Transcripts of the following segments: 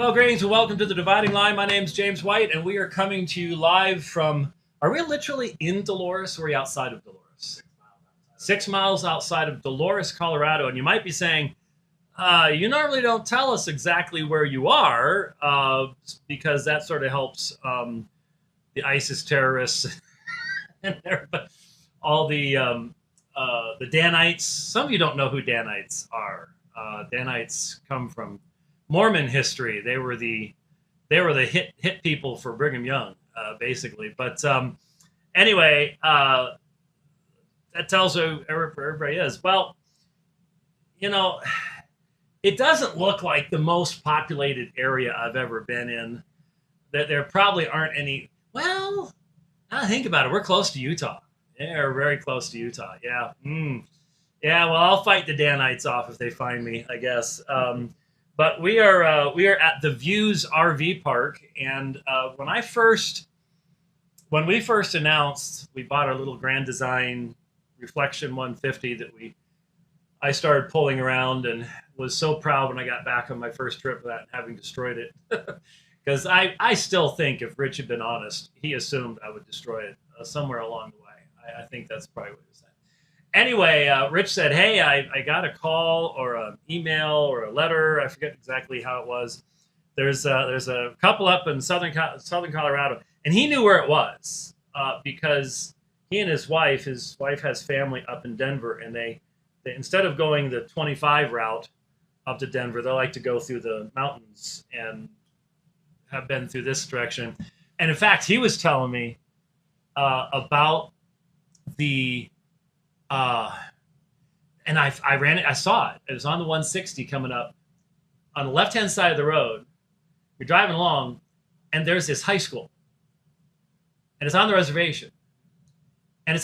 Well, greetings and welcome to the Dividing Line. My name's James White, and we are coming to you live from. Are we literally in Dolores, or are we outside of Dolores? 6 miles outside of Dolores, Colorado. And you might be saying, you normally don't tell us exactly where you are, because that sort of helps the ISIS terrorists and all the Danites. Some of you don't know who Danites are. Danites come from Mormon history. They were the hit people for Brigham Young, basically. But anyway, that tells who everybody is. Well, it doesn't look like the most populated area I've ever been in. That there probably aren't any. Well, now think about it. We're close to Utah. Yeah, we're very close to Utah. Yeah. Yeah. Well, I'll fight the Danites off if they find me, I guess. But we are at the Views RV Park, and when we first announced, we bought our little Grand Design Reflection 150 that I started pulling around, and was so proud when I got back on my first trip without having destroyed it, because I still think if Rich had been honest, he assumed I would destroy it somewhere along the way. I think that's probably what he said. Anyway, Rich said, hey, I got a call or an email or a letter. I forget exactly how it was. There's a couple up in southern Colorado, and he knew where it was because he and his wife has family up in Denver, and they instead of going the 25 route up to Denver, they like to go through the mountains and have been through this direction. And in fact, he was telling me about the and I ran it. I saw it. It was on the 160 coming up on the left-hand side of the road. You're driving along, and there's this high school, and it's on the reservation, and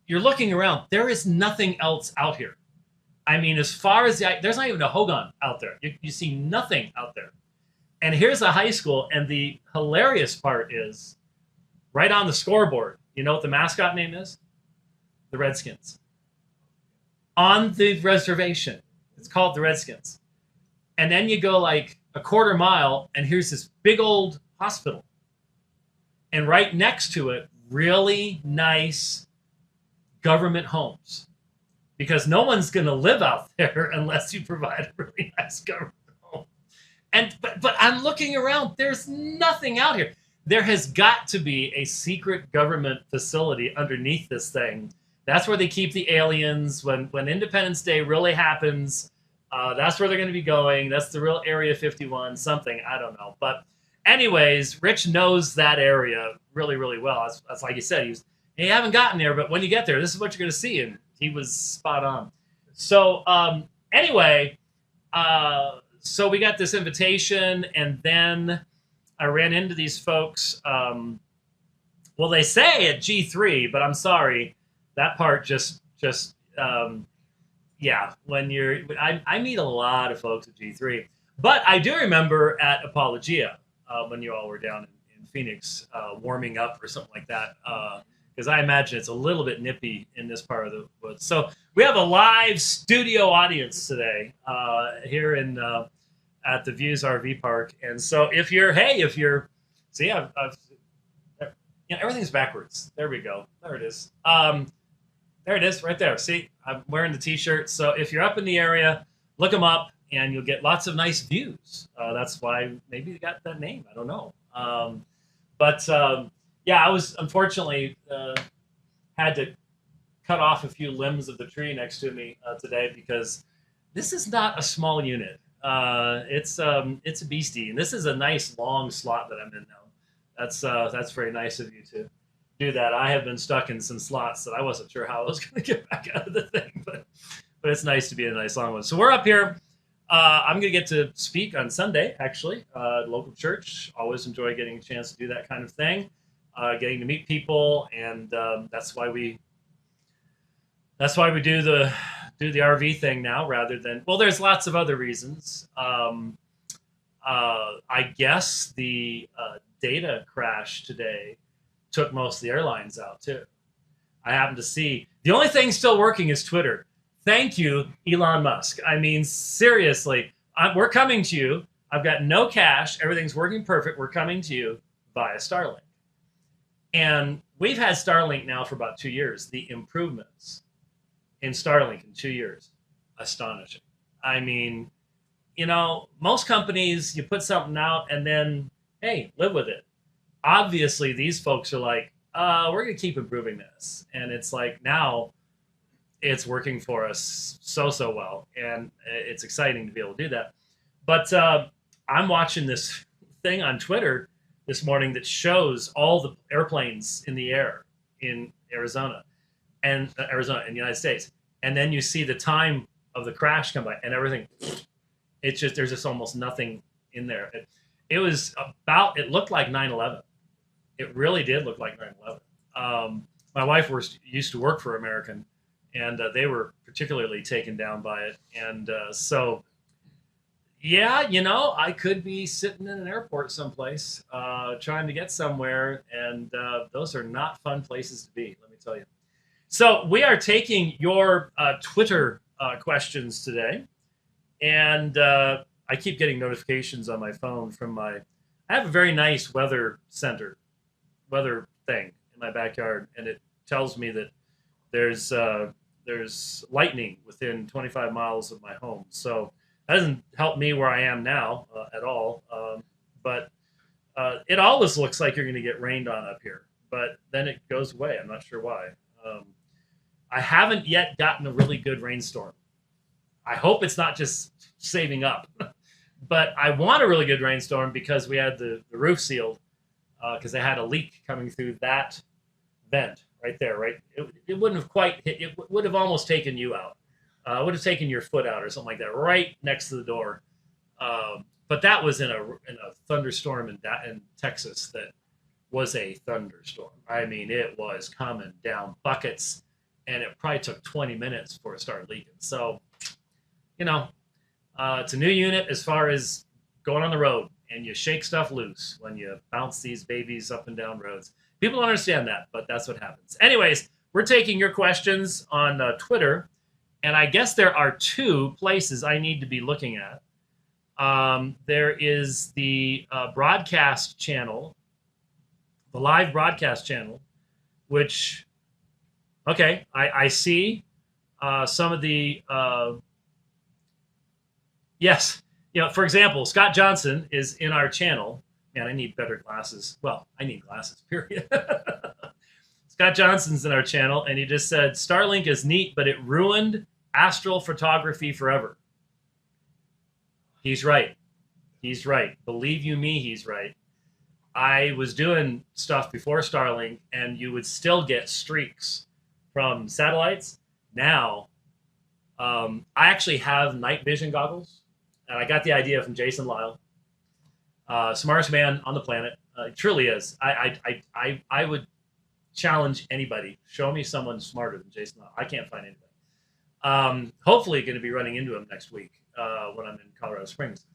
you're looking around. There is nothing else out here. I mean, as far as there's not even a Hogan out there. You see nothing out there. And here's a high school, and the hilarious part is right on the scoreboard. You know what the mascot name is? The Redskins. On the reservation. It's called the Redskins. And then you go like a quarter mile, and here's this big old hospital. And right next to it, really nice government homes. Because no one's going to live out there unless you provide a really nice government home. But I'm looking around. There's nothing out here. There has got to be a secret government facility underneath this thing. That's where they keep the aliens. When Independence Day really happens, that's where they're going to be going. That's the real Area 51, something. I don't know. But anyways, Rich knows that area really, really well. That's like he said. You haven't gotten there, but when you get there, this is what you're going to see. And he was spot on. So anyway, so we got this invitation, and then I ran into these folks. Well, they say at G3, but I'm sorry. That part just yeah. When I meet a lot of folks at G3, but I do remember at Apologia when you all were down in Phoenix warming up or something like that, because I imagine it's a little bit nippy in this part of the woods. So we have a live studio audience today here at the Views RV Park, and so if you're see, everything's backwards. There we go. There it is. There it is, right there. See, I'm wearing the T-shirt. So if you're up in the area, look them up, and you'll get lots of nice views. That's why maybe they got that name. I don't know. Yeah, I was unfortunately had to cut off a few limbs of the tree next to me today because this is not a small unit. It's a beastie, and this is a nice long slot that I'm in now. That's very nice of you to do that. I have been stuck in some slots that I wasn't sure how I was going to get back out of the thing, but it's nice to be in a nice long one. So we're up here. I'm going to get to speak on Sunday, actually, local church. Always enjoy getting a chance to do that kind of thing, getting to meet people, and that's why we do the RV thing now rather than, well, there's lots of other reasons. I guess the data crash today took most of the airlines out too. I happened to see the only thing still working is Twitter. Thank you, Elon Musk. I mean, seriously, we're coming to you. I've got no cash. Everything's working perfect. We're coming to you via Starlink. And we've had Starlink now for about 2 years. The improvements in Starlink in 2 years, astonishing. I mean, most companies, you put something out and then, hey, live with it. Obviously, these folks are like, we're going to keep improving this. And it's like now it's working for us so well. And it's exciting to be able to do that. But I'm watching this thing on Twitter this morning that shows all the airplanes in the air in Arizona in the United States. And then you see the time of the crash come by and everything. It's just, there's just almost nothing in there. It looked like 9/11. It really did look like 9/11. My wife used to work for American, and they were particularly taken down by it. And so, yeah, I could be sitting in an airport someplace trying to get somewhere, and those are not fun places to be, let me tell you. So we are taking your Twitter questions today, and I keep getting notifications on my phone from I have a very nice weather thing in my backyard, and it tells me that there's lightning within 25 miles of my home. So that doesn't help me where I am now at all. But it always looks like you're going to get rained on up here, but then it goes away. I'm not sure why. I haven't yet gotten a really good rainstorm. I hope it's not just saving up, but I want a really good rainstorm because we had the roof sealed because they had a leak coming through that vent right there, right? It wouldn't have quite hit, it would have almost taken you out. It would have taken your foot out or something like that, right next to the door. But that was in a thunderstorm in Texas that was a thunderstorm. I mean, it was coming down buckets, and it probably took 20 minutes before it started leaking. So, it's a new unit as far as going on the road, and you shake stuff loose when you bounce these babies up and down roads. People don't understand that, but that's what happens. Anyways, we're taking your questions on Twitter, and I guess there are 2 places I need to be looking at. There is the broadcast channel, the live broadcast channel, which, okay, I see some of the, yes, for example, Scott Johnson is in our channel. Man, I need better glasses. Well, I need glasses, period. Scott Johnson's in our channel, and he just said, Starlink is neat, but it ruined astral photography forever. He's right. He's right. Believe you me, he's right. I was doing stuff before Starlink, and you would still get streaks from satellites. Now, I actually have night vision goggles, and I got the idea from Jason Lyle, smartest man on the planet. It truly is. I would challenge anybody. Show me someone smarter than Jason Lyle. I can't find anybody. Hopefully going to be running into him next week when I'm in Colorado Springs.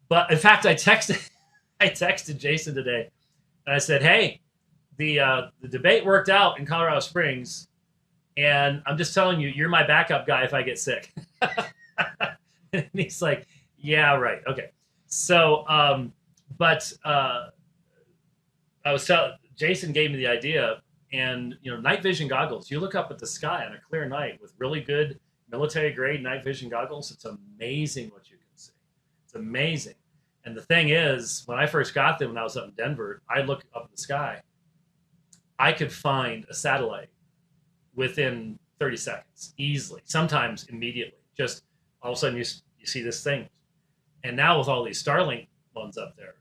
But in fact, I texted Jason today, and I said, hey, the debate worked out in Colorado Springs, and I'm just telling you, you're my backup guy if I get sick. And he's like, yeah, right. Okay. So, Jason gave me the idea, and night vision goggles. You look up at the sky on a clear night with really good military grade night vision goggles. It's amazing what you can see. It's amazing. And the thing is, when I first got them, when I was up in Denver, I'd look up in the sky. I could find a satellite within 30 seconds, easily, sometimes immediately. Just all of a sudden you see this thing. And now with all these Starlink ones up there,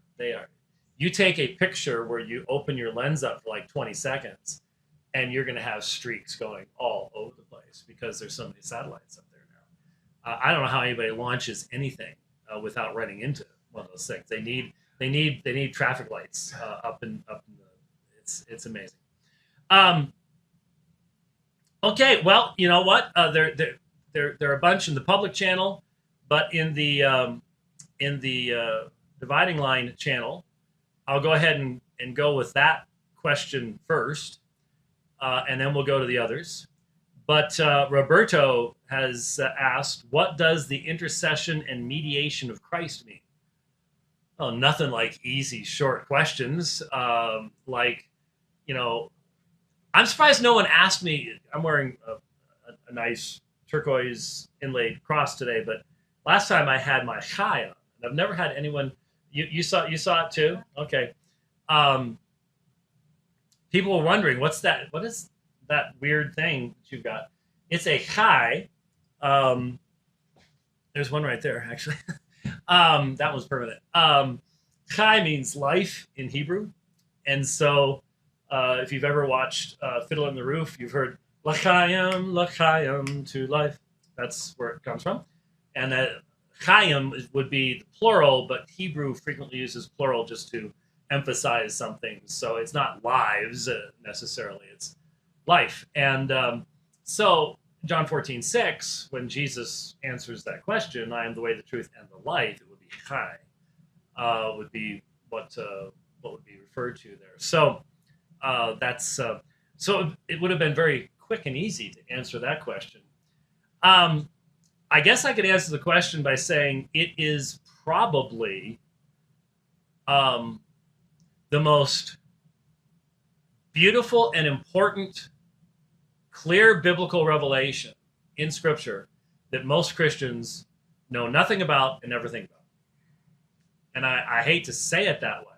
you take a picture where you open your lens up for like 20 seconds, and you're going to have streaks going all over the place because there's so many satellites up there now. I don't know how anybody launches anything without running into one of those things. They need traffic lights up in the. It's amazing. Okay, well, you know what? There are a bunch in the public channel, but in the dividing line channel, I'll go ahead and go with that question first, and then we'll go to the others. But Roberto has asked, what does the intercession and mediation of Christ mean? Oh, nothing like easy, short questions. Like, you know, I'm surprised no one asked me. I'm wearing a nice turquoise inlaid cross today, but last time I had my chai on, and I've never had anyone. You saw it too? Okay. Um, People were wondering what's that? What is that weird thing that you've got? It's a chai. Um, there's one right there, actually. That was permanent. Chai means life in Hebrew, and so if you've ever watched Fiddler on the Roof, you've heard L'chaim to life. That's where it comes from, and Chaim would be the plural, but Hebrew frequently uses plural just to emphasize something. So it's not lives necessarily; it's life. And so John 14:6, when Jesus answers that question, "I am the way, the truth, and the life," it would be Chai, would be what would be referred to there. So that's so it would have been very quick and easy to answer that question. Um, I guess I could answer the question by saying it is probably um, the most beautiful and important, clear biblical revelation in Scripture that most Christians know nothing about and never think about. And I hate to say it that way,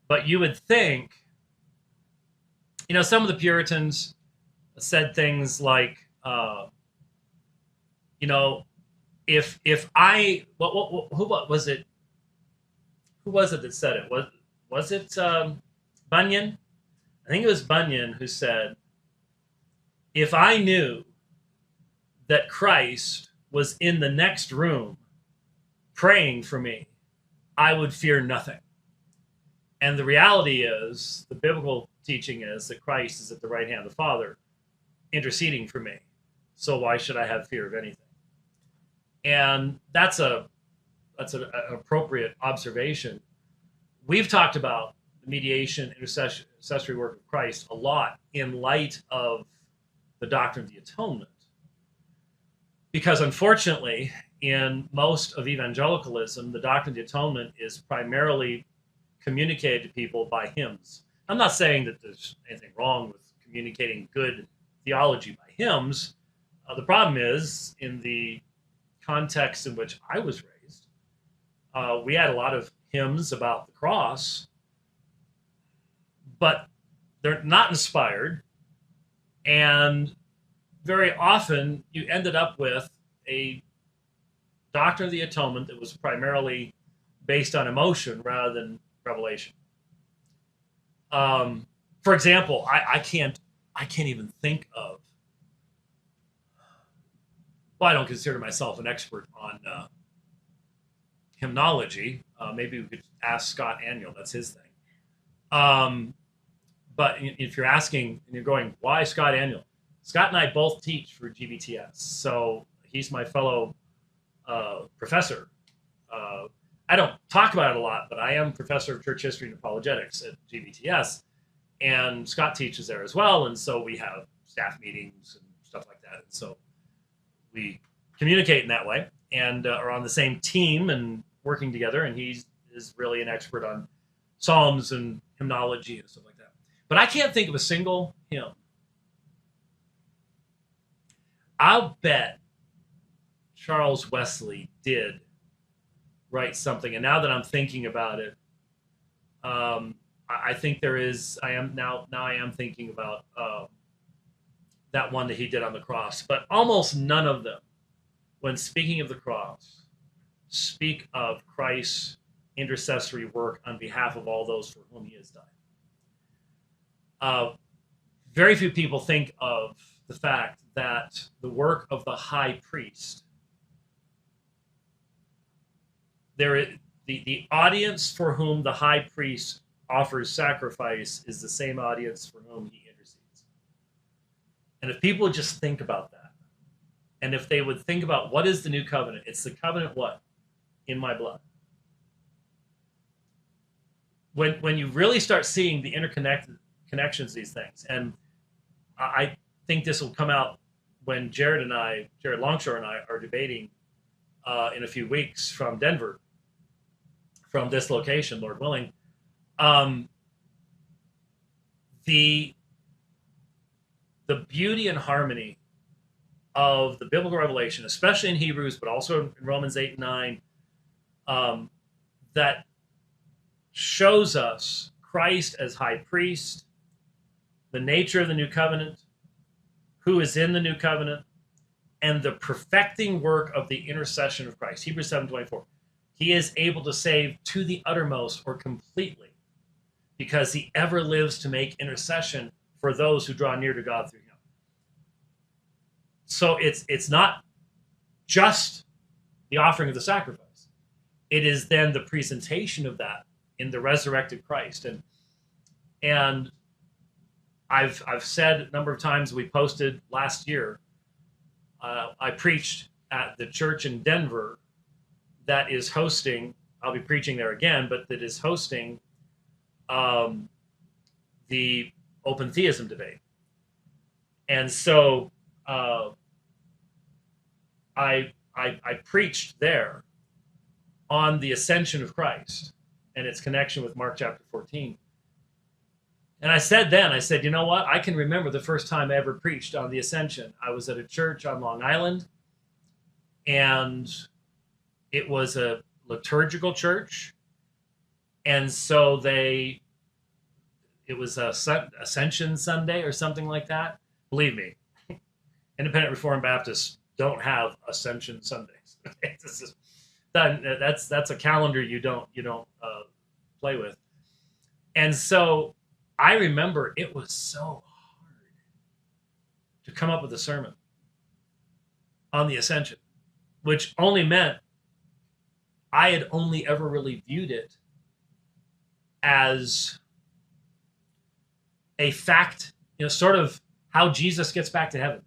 but you would think, some of the Puritans said things like, if I what was it? Who was it that said it? Was it Bunyan? I think it was Bunyan who said, "If I knew that Christ was in the next room praying for me, I would fear nothing." And the reality is, the biblical teaching is that Christ is at the right hand of the Father, interceding for me. So why should I have fear of anything? And that's an appropriate observation. We've talked about the mediation, intercessory work of Christ a lot in light of the doctrine of the atonement. Because unfortunately, in most of evangelicalism, the doctrine of the atonement is primarily communicated to people by hymns. I'm not saying that there's anything wrong with communicating good theology by hymns. The problem is, in the context in which I was raised, we had a lot of hymns about the cross, but they're not inspired. And very often you ended up with a doctrine of the atonement that was primarily based on emotion rather than revelation. For example, I can't even think of. Well, I don't consider myself an expert on hymnology. Maybe we could ask Scott Aniel. That's his thing. But if you're asking and you're going, why Scott Aniel? Scott and I both teach for GBTS, so he's my fellow professor. I don't talk about it a lot, but I am professor of church history and apologetics at GBTS, and Scott teaches there as well. And so we have staff meetings and stuff like that. And so we communicate in that way and are on the same team and working together. And he is really an expert on Psalms and hymnology and stuff like that. But I can't think of a single hymn. I'll bet Charles Wesley did write something. And now that I'm thinking about it, I think there is. I am thinking about that one that he did on the cross. But almost none of them, when speaking of the cross, speak of Christ's intercessory work on behalf of all those for whom he has died. Very few people think of the fact that the work of the high priest, the audience for whom the high priest offers sacrifice is the same audience for whom he intercedes. And if people would just think about that, and if they would think about what is the new covenant, it's the covenant what? In my blood. When you really start seeing the connections of these things, and I think this will come out when Jared Longshore and I are debating in a few weeks from Denver from this location, Lord willing. The beauty and harmony of the biblical revelation, especially in Hebrews, but also in Romans 8 and 9, that shows us Christ as high priest, the nature of the new covenant, who is in the new covenant, and the perfecting work of the intercession of Christ. Hebrews 7:24. He is able to save to the uttermost or completely, because he ever lives to make intercession for those who draw near to God through him. So it's not just the offering of the sacrifice. It is then the presentation of that in the resurrected Christ. And I've said a number of times, we posted last year, I preached at the church in Denver that is hosting, I'll be preaching there again, but that is hosting the open theism debate. And so I preached there on the ascension of Christ and its connection with Mark chapter 14. And I said, you know what? I can remember the first time I ever preached on the ascension. I was at a church on Long Island, and it was a liturgical church. And so it was a Ascension Sunday or something like that. Believe me, Independent Reformed Baptists don't have Ascension Sundays. That's a calendar you don't play with. And so I remember it was so hard to come up with a sermon on the ascension, which only meant I had only ever really viewed it as a fact, sort of how Jesus gets back to heaven.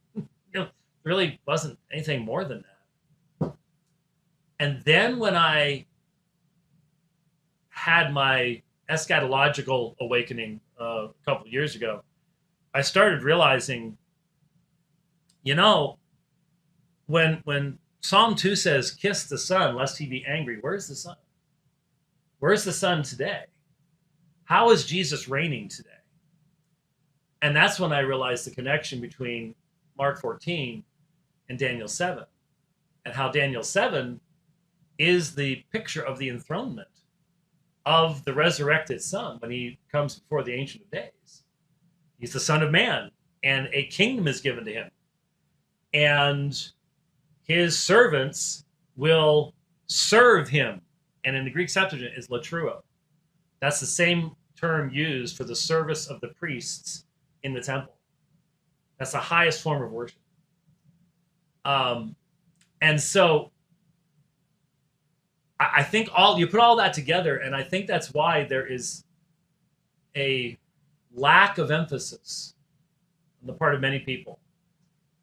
Really wasn't anything more than that. And then when I had my eschatological awakening a couple of years ago, I started realizing, when Psalm 2 says, "Kiss the Son, lest he be angry," where's the Son? Where's the Son today? How is Jesus reigning today? And that's when I realized the connection between Mark 14 and Daniel 7, and how Daniel 7 is the picture of the enthronement of the resurrected Son when he comes before the Ancient of Days. He's the Son of Man, and a kingdom is given to him. And his servants will serve him. And in the Greek Septuagint is latruo. That's the same term used for the service of the priests in the temple. That's the highest form of worship. And so I think you put all that together, and I think that's why there is a lack of emphasis on the part of many people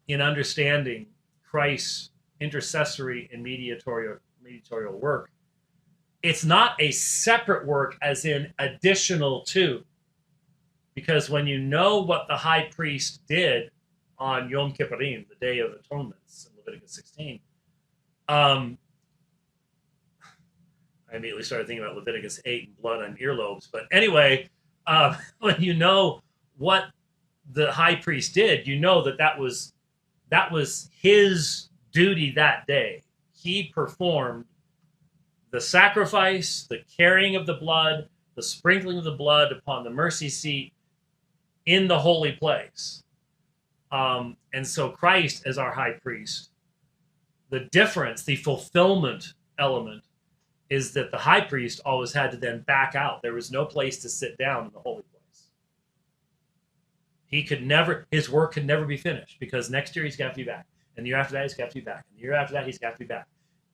in understanding Christ's intercessory and mediatorial work. It's not a separate work as in additional to, because when you know what the high priest did on Yom Kippurim, the Day of Atonements in Leviticus 16, I immediately started thinking about Leviticus 8 and blood on earlobes. But anyway, when you know what the high priest did, you know that was his duty that day. He performed the sacrifice, the carrying of the blood, the sprinkling of the blood upon the mercy seat in the holy place. And so Christ as our high priest, the difference, the fulfillment element, is that the high priest always had to then back out. There was no place to sit down in the holy place. His work could never be finished, because next year he's got to be back. And the year after that, he's got to be back. And the year after that, he's got to be back.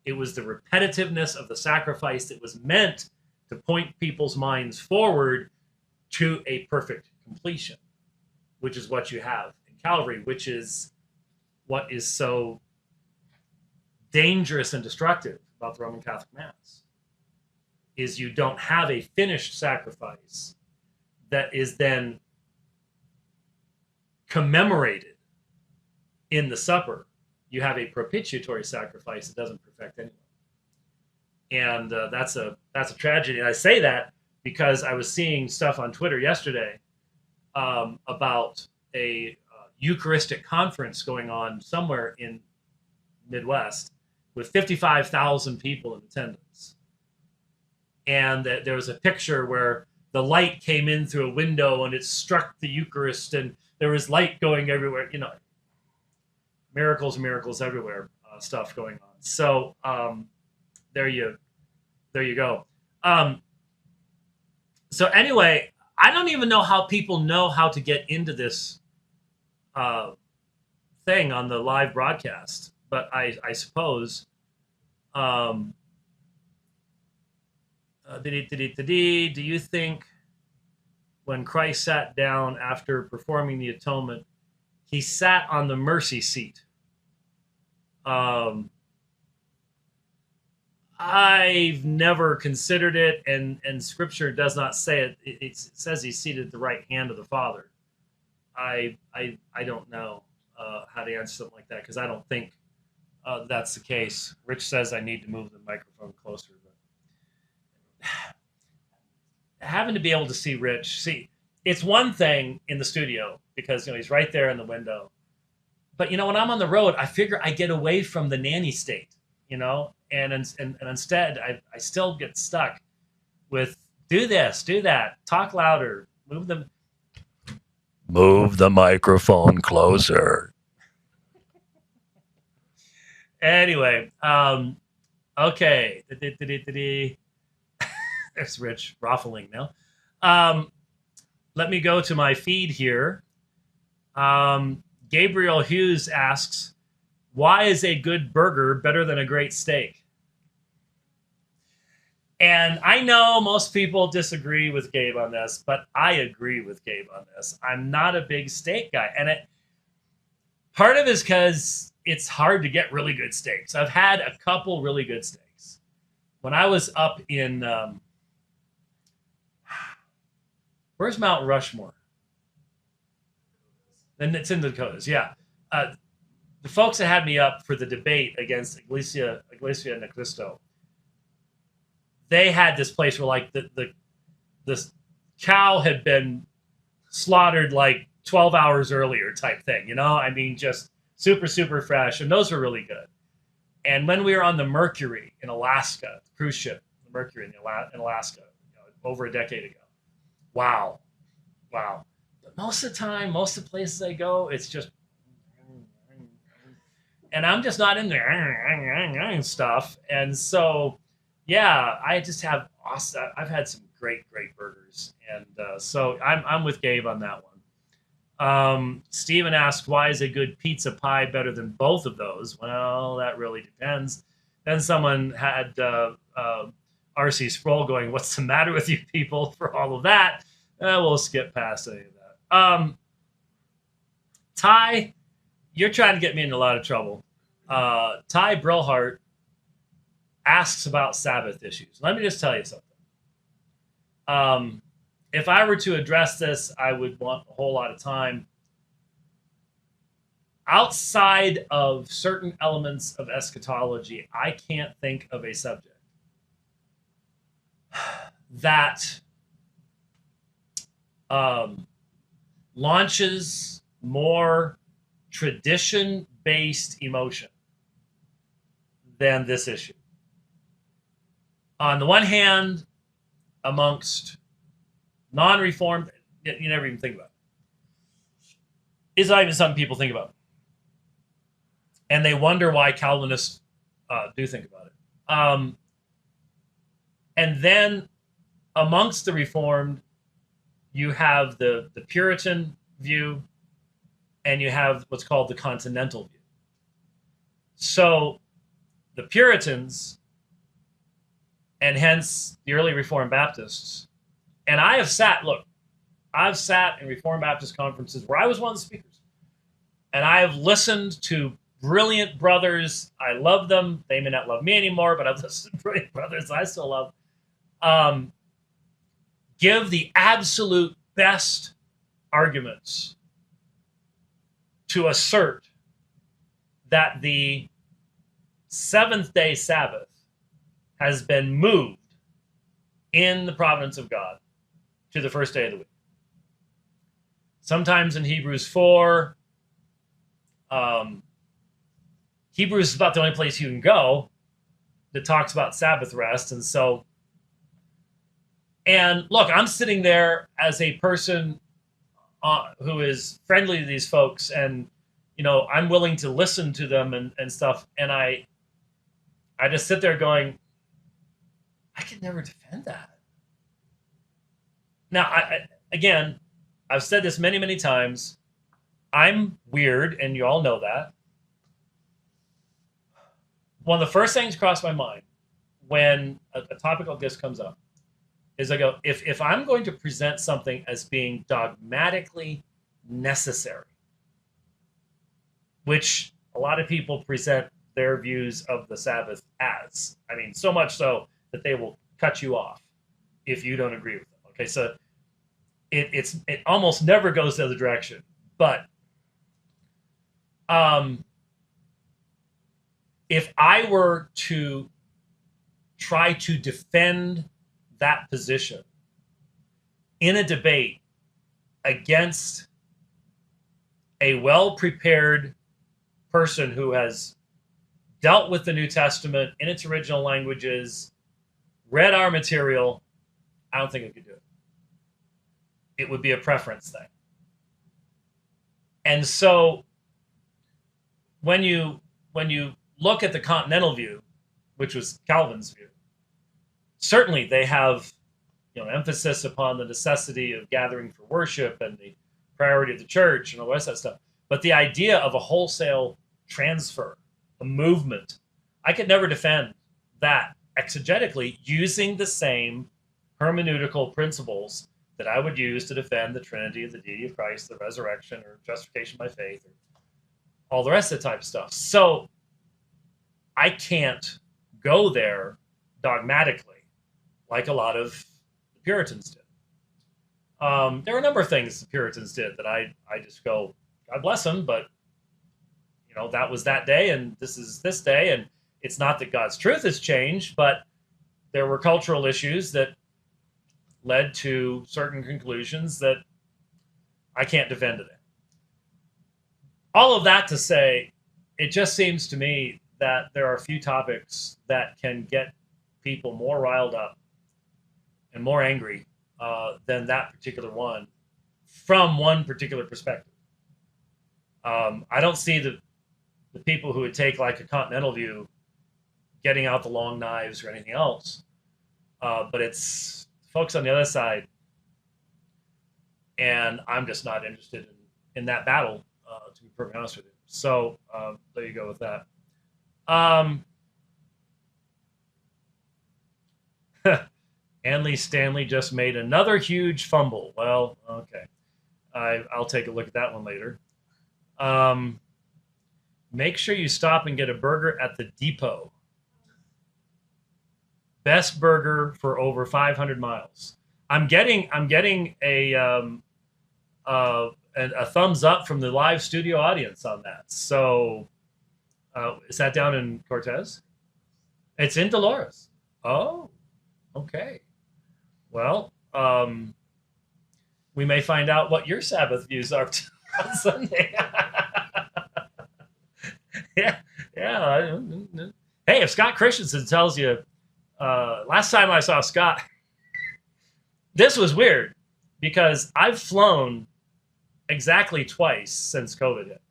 It was the repetitiveness of the sacrifice that was meant to point people's minds forward to a perfect completion, which is what you have in Calvary, which is what is so dangerous and destructive about the Roman Catholic Mass, is you don't have a finished sacrifice that is then commemorated in the supper. You have a propitiatory sacrifice that doesn't perfect anyone. and that's a tragedy. And I say that because I was seeing stuff on Twitter yesterday about a Eucharistic conference going on somewhere in Midwest with 55,000 people in attendance, and that there was a picture where the light came in through a window and it struck the Eucharist, and there was light going everywhere. You know, miracles everywhere, stuff going on. So there you go. So anyway, I don't even know how people know how to get into this thing on the live broadcast, but I suppose. Do you think when Christ sat down after performing the atonement, he sat on the mercy seat? I've never considered it, and Scripture does not say it. It says he's seated at the right hand of the Father. I don't know how to answer something like that, because I don't think that's the case. Rich says I need to move the microphone closer, but having to be able to see Rich, it's one thing in the studio because he's right there in the window. But when I'm on the road, I figure I get away from the nanny state, and instead I still get stuck with do this, do that, talk louder, move the microphone closer. Anyway, okay. There's Rich raffling now. Let me go to my feed here. Gabriel Hughes asks, why is a good burger better than a great steak? And I know most people disagree with Gabe on this, but I agree with Gabe on this. I'm not a big steak guy. And part of it is because it's hard to get really good steaks. I've had a couple really good steaks. When I was up in... where's Mount Rushmore? And it's in the Dakotas, yeah. The folks that had me up for the debate against Iglesia Ni Cristo, they had this place where the cow had been slaughtered 12 hours earlier type thing, I mean, just super, super fresh. And those were really good. And when we were on the Mercury in Alaska, the cruise ship, the Mercury in Alaska, over a decade ago, wow. But most of the time, most of the places I go, it's just, and I'm just not in there stuff. And so, yeah, I just have awesome. I've had some great burgers, and so I'm with Gabe on that one. Stephen asked, why is a good pizza pie better than both of those? Well, that really depends. Then someone had R.C. Sproul going, what's the matter with you people for all of that? We'll skip past any of that. Ty, you're trying to get me in a lot of trouble. Ty Brillhart asks about Sabbath issues. Let me just tell you something. If I were to address this, I would want a whole lot of time. Outside of certain elements of eschatology, I can't think of a subject that launches more tradition-based emotion than this issue. On the one hand, amongst non-reformed, you never even think about it. It's not even something people think about. And they wonder why Calvinists do think about it. And then amongst the Reformed, you have the Puritan view, and you have what's called the Continental view. So the Puritans, and hence the early Reformed Baptists, and I've sat in Reformed Baptist conferences where I was one of the speakers, and I have listened to brilliant brothers. I love them. They may not love me anymore, but I've listened to brilliant brothers I still love. Give the absolute best arguments to assert that the seventh-day Sabbath has been moved in the providence of God to the first day of the week. Sometimes in Hebrews 4, Hebrews is about the only place you can go that talks about Sabbath rest. And so, and look, I'm sitting there as a person who is friendly to these folks, and I'm willing to listen to them and stuff. And I just sit there going, I could never defend that. Now, again, I've said this many, many times. I'm weird, and you all know that. One of the first things cross my mind when a topic like this comes up is I go, if I'm going to present something as being dogmatically necessary, which a lot of people present their views of the Sabbath as, I mean, so much so that they will cut you off if you don't agree with them. Okay, so it almost never goes the other direction. But if I were to try to defend that position in a debate against a well-prepared person who has dealt with the New Testament in its original languages, read our material, I don't think I could do it. It would be a preference thing. And so when you look at the continental view, which was Calvin's view, certainly they have emphasis upon the necessity of gathering for worship and the priority of the church and all the rest of that stuff. But the idea of a wholesale transfer, a movement, I could never defend that exegetically using the same hermeneutical principles that I would use to defend the Trinity, the deity of Christ, the resurrection, or justification by faith, or all the rest of the type of stuff. So I can't go there dogmatically like a lot of the Puritans did. There were a number of things the Puritans did that I just go, God bless them, but that was that day, and this is this day, and it's not that God's truth has changed, but there were cultural issues that led to certain conclusions that I can't defend today. All of that to say, it just seems to me that there are a few topics that can get people more riled up and more angry than that particular one from one particular perspective. I don't see the people who would take like a continental view getting out the long knives or anything else, but it's folks on the other side, and I'm just not interested in that battle, to be perfectly honest with you. So there you go with that. Anley Stanley just made another huge fumble. Well, okay. I'll take a look at that one later. Make sure you stop and get a burger at the Depot. Best burger for over 500 miles. I'm getting a thumbs up from the live studio audience on that. So is that down in Cortez? It's in Dolores. Oh, okay. Well, we may find out what your Sabbath views are on Sunday. Yeah. Hey, if Scott Christensen tells you, last time I saw Scott, this was weird because I've flown exactly twice since COVID hit.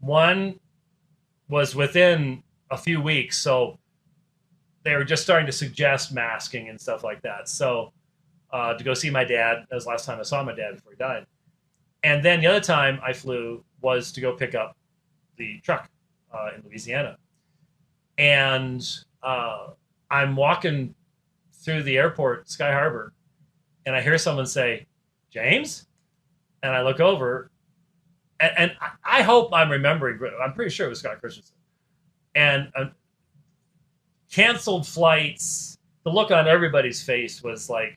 One was within a few weeks, so they were just starting to suggest masking and stuff like that. So to go see my dad, that was the last time I saw my dad before he died. And then the other time I flew was to go pick up the truck in Louisiana. And I'm walking through the airport, Sky Harbor, and I hear someone say, James? And I look over, and I hope I'm remembering, I'm pretty sure it was Scott Christensen. And canceled flights, the look on everybody's face was like,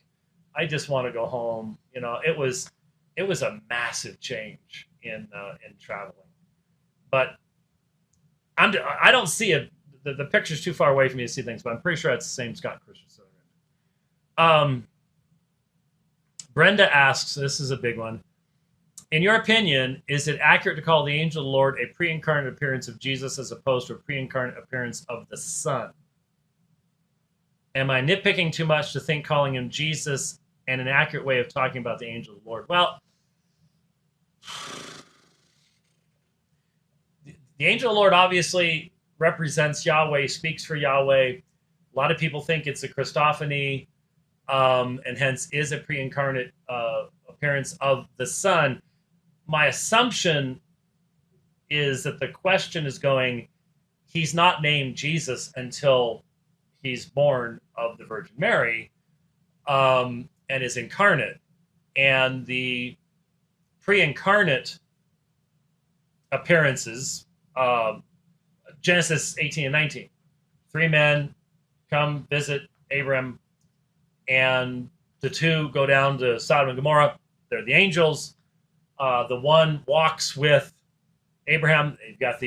I just want to go home. It was a massive change in traveling. But I don't see the picture's too far away for me to see things, but I'm pretty sure that's the same Scott Christian. Brenda asks, this is a big one. In your opinion, is it accurate to call the angel of the Lord a pre-incarnate appearance of Jesus as opposed to a pre-incarnate appearance of the Son? Am I nitpicking too much to think calling him Jesus and an accurate way of talking about the angel of the Lord? Well, the angel of the Lord obviously represents Yahweh, speaks for Yahweh. A lot of people think it's a Christophany, and hence is a pre-incarnate appearance of the Son. My assumption is that the question is going, he's not named Jesus until he's born of the Virgin Mary, and is incarnate. And the pre-incarnate appearances, Genesis 18 and 19, 3 men come visit Abram, and the 2 go down to Sodom and Gomorrah. They're the angels. The one walks with Abraham. You've got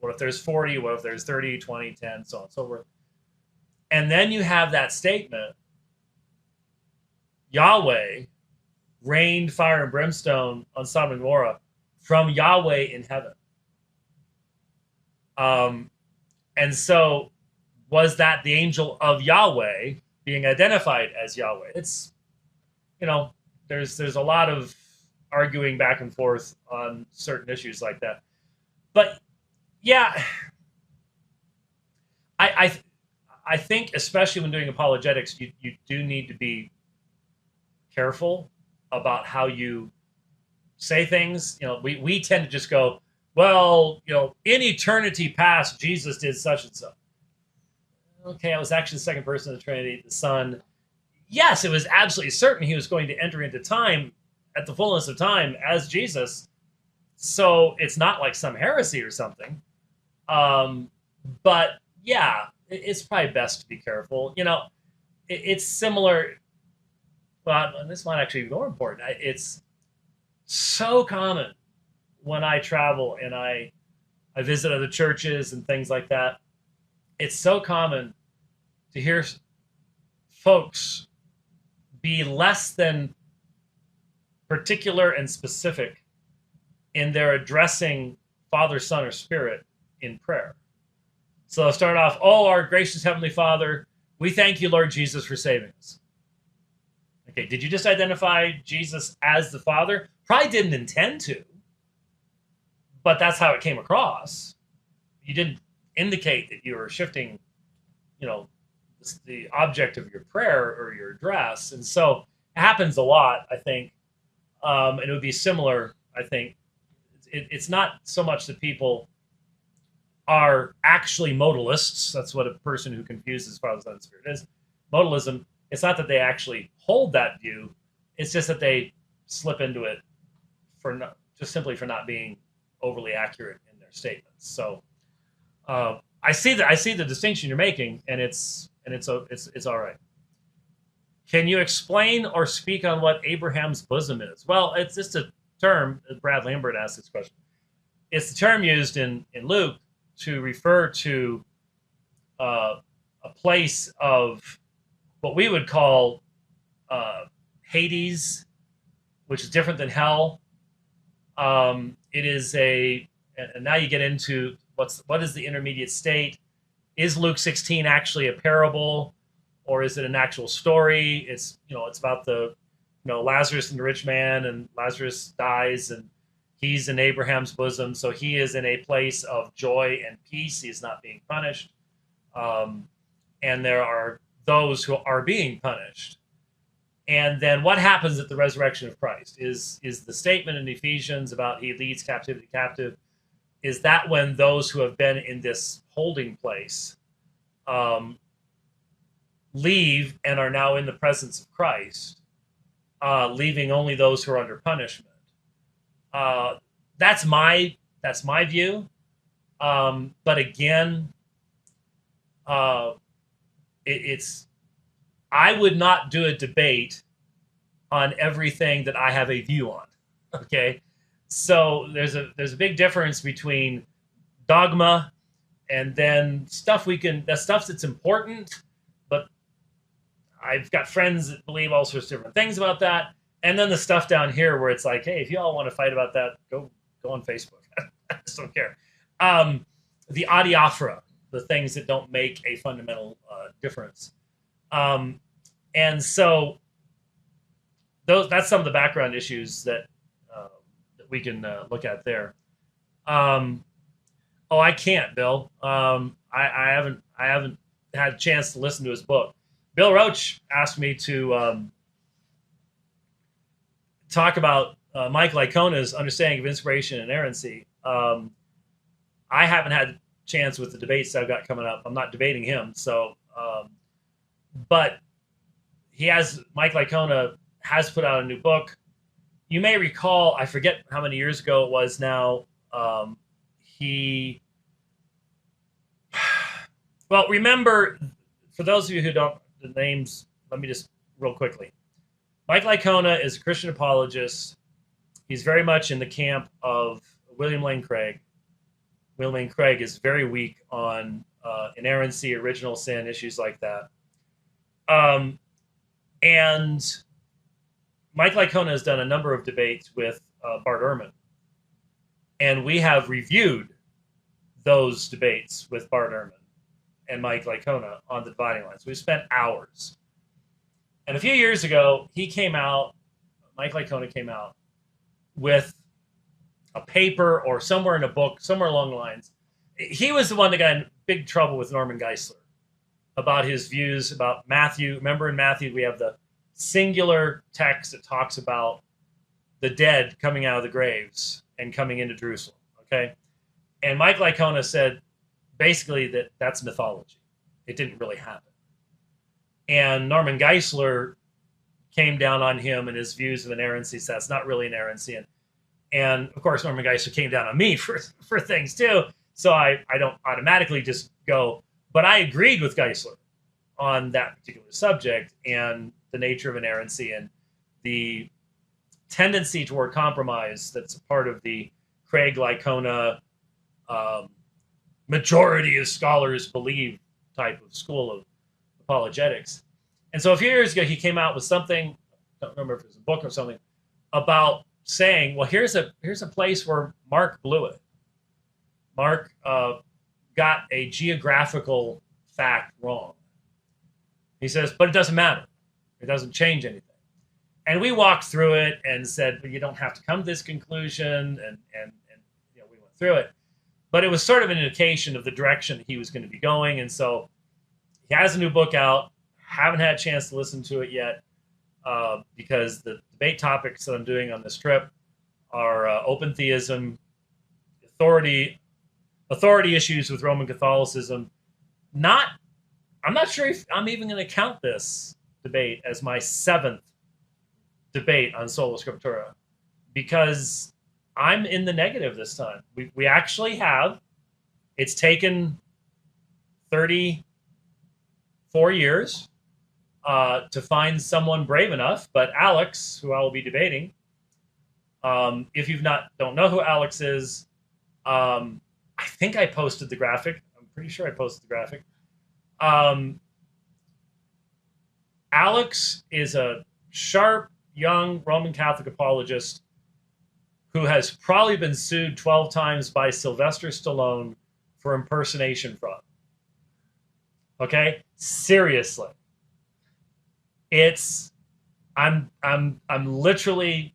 what if there's 40? What if there's 30, 20, 10, so on and so forth. And then you have that statement, Yahweh rained fire and brimstone on Sodom and Gomorrah from Yahweh in heaven. And so was that the angel of Yahweh being identified as Yahweh? It's, there's a lot of arguing back and forth on certain issues like that. But yeah, I think especially when doing apologetics, you do need to be careful about how you say things. We tend to just go, well, in eternity past, Jesus did such and so. Okay, I was actually the second person of the Trinity, the Son. Yes, it was absolutely certain he was going to enter into time at the fullness of time as Jesus. So it's not like some heresy or something. But yeah, it's probably best to be careful. It's similar. But this might actually be more important. It's so common when I travel and I visit other churches and things like that. It's so common to hear folks be less than particular and specific in their addressing Father, Son, or Spirit in prayer. So I'll start off, our gracious Heavenly Father, we thank you, Lord Jesus, for saving us. Okay, did you just identify Jesus as the Father? Probably didn't intend to, but that's how it came across. You didn't indicate that you were shifting, the object of your prayer or your address. And so it happens a lot, I think. And it would be similar, I think. It's not so much that people are actually modalists. That's what a person who confuses Father, Son, and Spirit is. Modalism, it's not that they actually hold that view. It's just that they slip into it simply for not being overly accurate in their statements. So I see the distinction you're making, and it's all right. Can you explain or speak on what Abraham's bosom is? Well, it's just a term. Brad Lambert asked this question. It's the term used in Luke to refer to a place of what we would call Hades, which is different than hell. It is and now you get into what is the intermediate state? Is Luke 16 actually a parable, or is it an actual story? It's about the Lazarus and the rich man, and Lazarus dies, and he's in Abraham's bosom, so he is in a place of joy and peace. He's not being punished, and there are those who are being punished. And then what happens at the resurrection of Christ? Is the statement in Ephesians about he leads captivity captive, is that when those who have been in this holding place leave and are now in the presence of Christ, leaving only those who are under punishment? That's my view. But again, I would not do a debate on everything that I have a view on. Okay, so there's a big difference between dogma And then that stuff that's important, but I've got friends that believe all sorts of different things about that. And then the stuff down here where it's like, hey, if you all want to fight about that, go on Facebook. I just don't care. The adiaphora, the things that don't make a fundamental difference. And so that's some of the background issues that we can look at there. I can't, Bill. I haven't had a chance to listen to his book. Bill Roach asked me to talk about Mike Licona's understanding of inspiration and inerrancy. I haven't had a chance with the debates that I've got coming up. I'm not debating him, so but Mike Licona has put out a new book. You may recall, I forget how many years ago it was now. Remember, for those of you who don't, the names, let me just real quickly. Mike Licona is a Christian apologist. He's very much in the camp of William Lane Craig. William Lane Craig is very weak on inerrancy, original sin, issues like that. And Mike Licona has done a number of debates with Bart Ehrman. And we have reviewed those debates with Bart Ehrman and Mike Licona on the dividing lines. We spent hours. And a few years ago, Mike Licona came out with a paper or somewhere in a book, somewhere along the lines. He was the one that got in big trouble with Norman Geisler about his views about Matthew. Remember in Matthew, we have the singular text that talks about the dead coming out of the graves and coming into Jerusalem, okay? And Mike Licona said basically that's mythology. It didn't really happen. And Norman Geisler came down on him and his views of inerrancy, so that's not really inerrancy. And of course, Norman Geisler came down on me for things too, so I don't automatically just go, but I agreed with Geisler on that particular subject and the nature of inerrancy and the tendency toward compromise that's a part of the Craig Licona majority of scholars believe type of school of apologetics. And so a few years ago, he came out with something, I don't remember if it was a book or something, about saying, well, here's a place where Mark blew it. Mark got a geographical fact wrong. He says, but it doesn't matter. It doesn't change anything. And we walked through it and said, well, you don't have to come to this conclusion. And we went through it. But it was sort of an indication of the direction he was going to be going. And so he has a new book out. Haven't had a chance to listen to it yet because the debate topics that I'm doing on this trip are open theism, authority issues with Roman Catholicism. I'm not sure if I'm even going to count this debate as my 7th debate on Sola Scriptura because I'm in the negative this time. We actually have. It's taken 34 years to find someone brave enough, but Alex, who I will be debating, if you don't know who Alex is, I think I posted the graphic. I'm pretty sure I posted the graphic. Alex is a sharp, young Roman Catholic apologist who has probably been sued 12 times by Sylvester Stallone for impersonation fraud. Okay? Seriously. I'm literally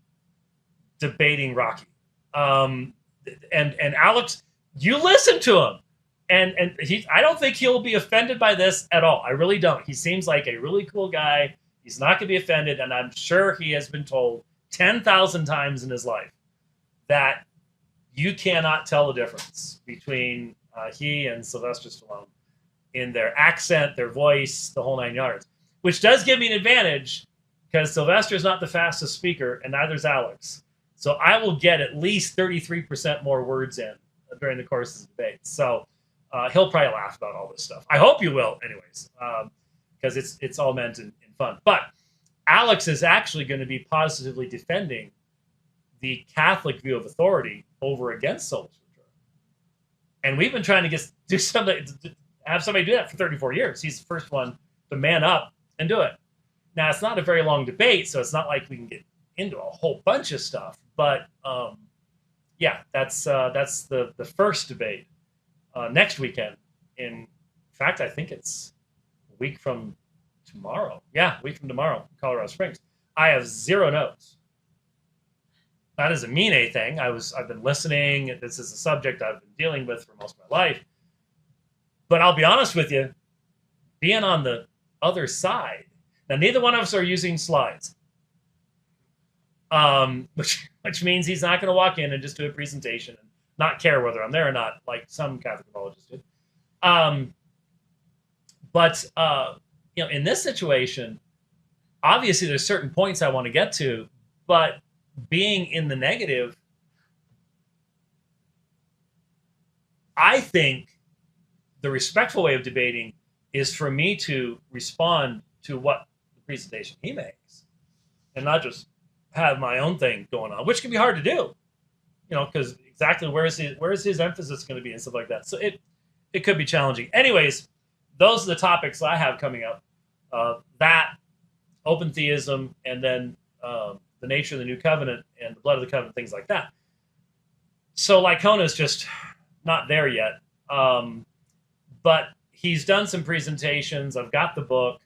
debating Rocky. And Alex, you listen to him. And I don't think he'll be offended by this at all. I really don't. He seems like a really cool guy. He's not going to be offended. And I'm sure he has been told 10,000 times in his life that you cannot tell the difference between he and Sylvester Stallone in their accent, their voice, the whole 9 yards, which does give me an advantage because Sylvester is not the fastest speaker and neither is Alex. So I will get at least 33% more words in during the course of the debate. So he'll probably laugh about all this stuff. I hope you will anyways, because it's all meant in fun. But Alex is actually going to be positively defending the Catholic view of authority over against Sola Scriptura. And we've been trying to have somebody do that for 34 years. He's the first one to man up and do it. Now, it's not a very long debate, so it's not like we can get into a whole bunch of stuff. But yeah, that's the first debate next weekend. In fact, I think it's a week from tomorrow. Yeah, a week from tomorrow, Colorado Springs. I have 0 notes. That doesn't mean anything. I've been listening. This is a subject I've been dealing with for most of my life. But I'll be honest with you, being on the other side. Now, neither one of us are using slides, which means he's not going to walk in and just do a presentation and not care whether I'm there or not, like some Catholic apologists do. But in this situation, obviously there's certain points I want to get to, but being in the negative, I think the respectful way of debating is for me to respond to what the presentation he makes and not just have my own thing going on, which can be hard to do, because exactly where is his emphasis going to be and stuff like that. So it could be challenging. Anyways, those are the topics I have coming up. That, open theism, and then the nature of the new covenant and the blood of the covenant, things like that. So Lycona is just not there yet. But he's done some presentations. I've got the book.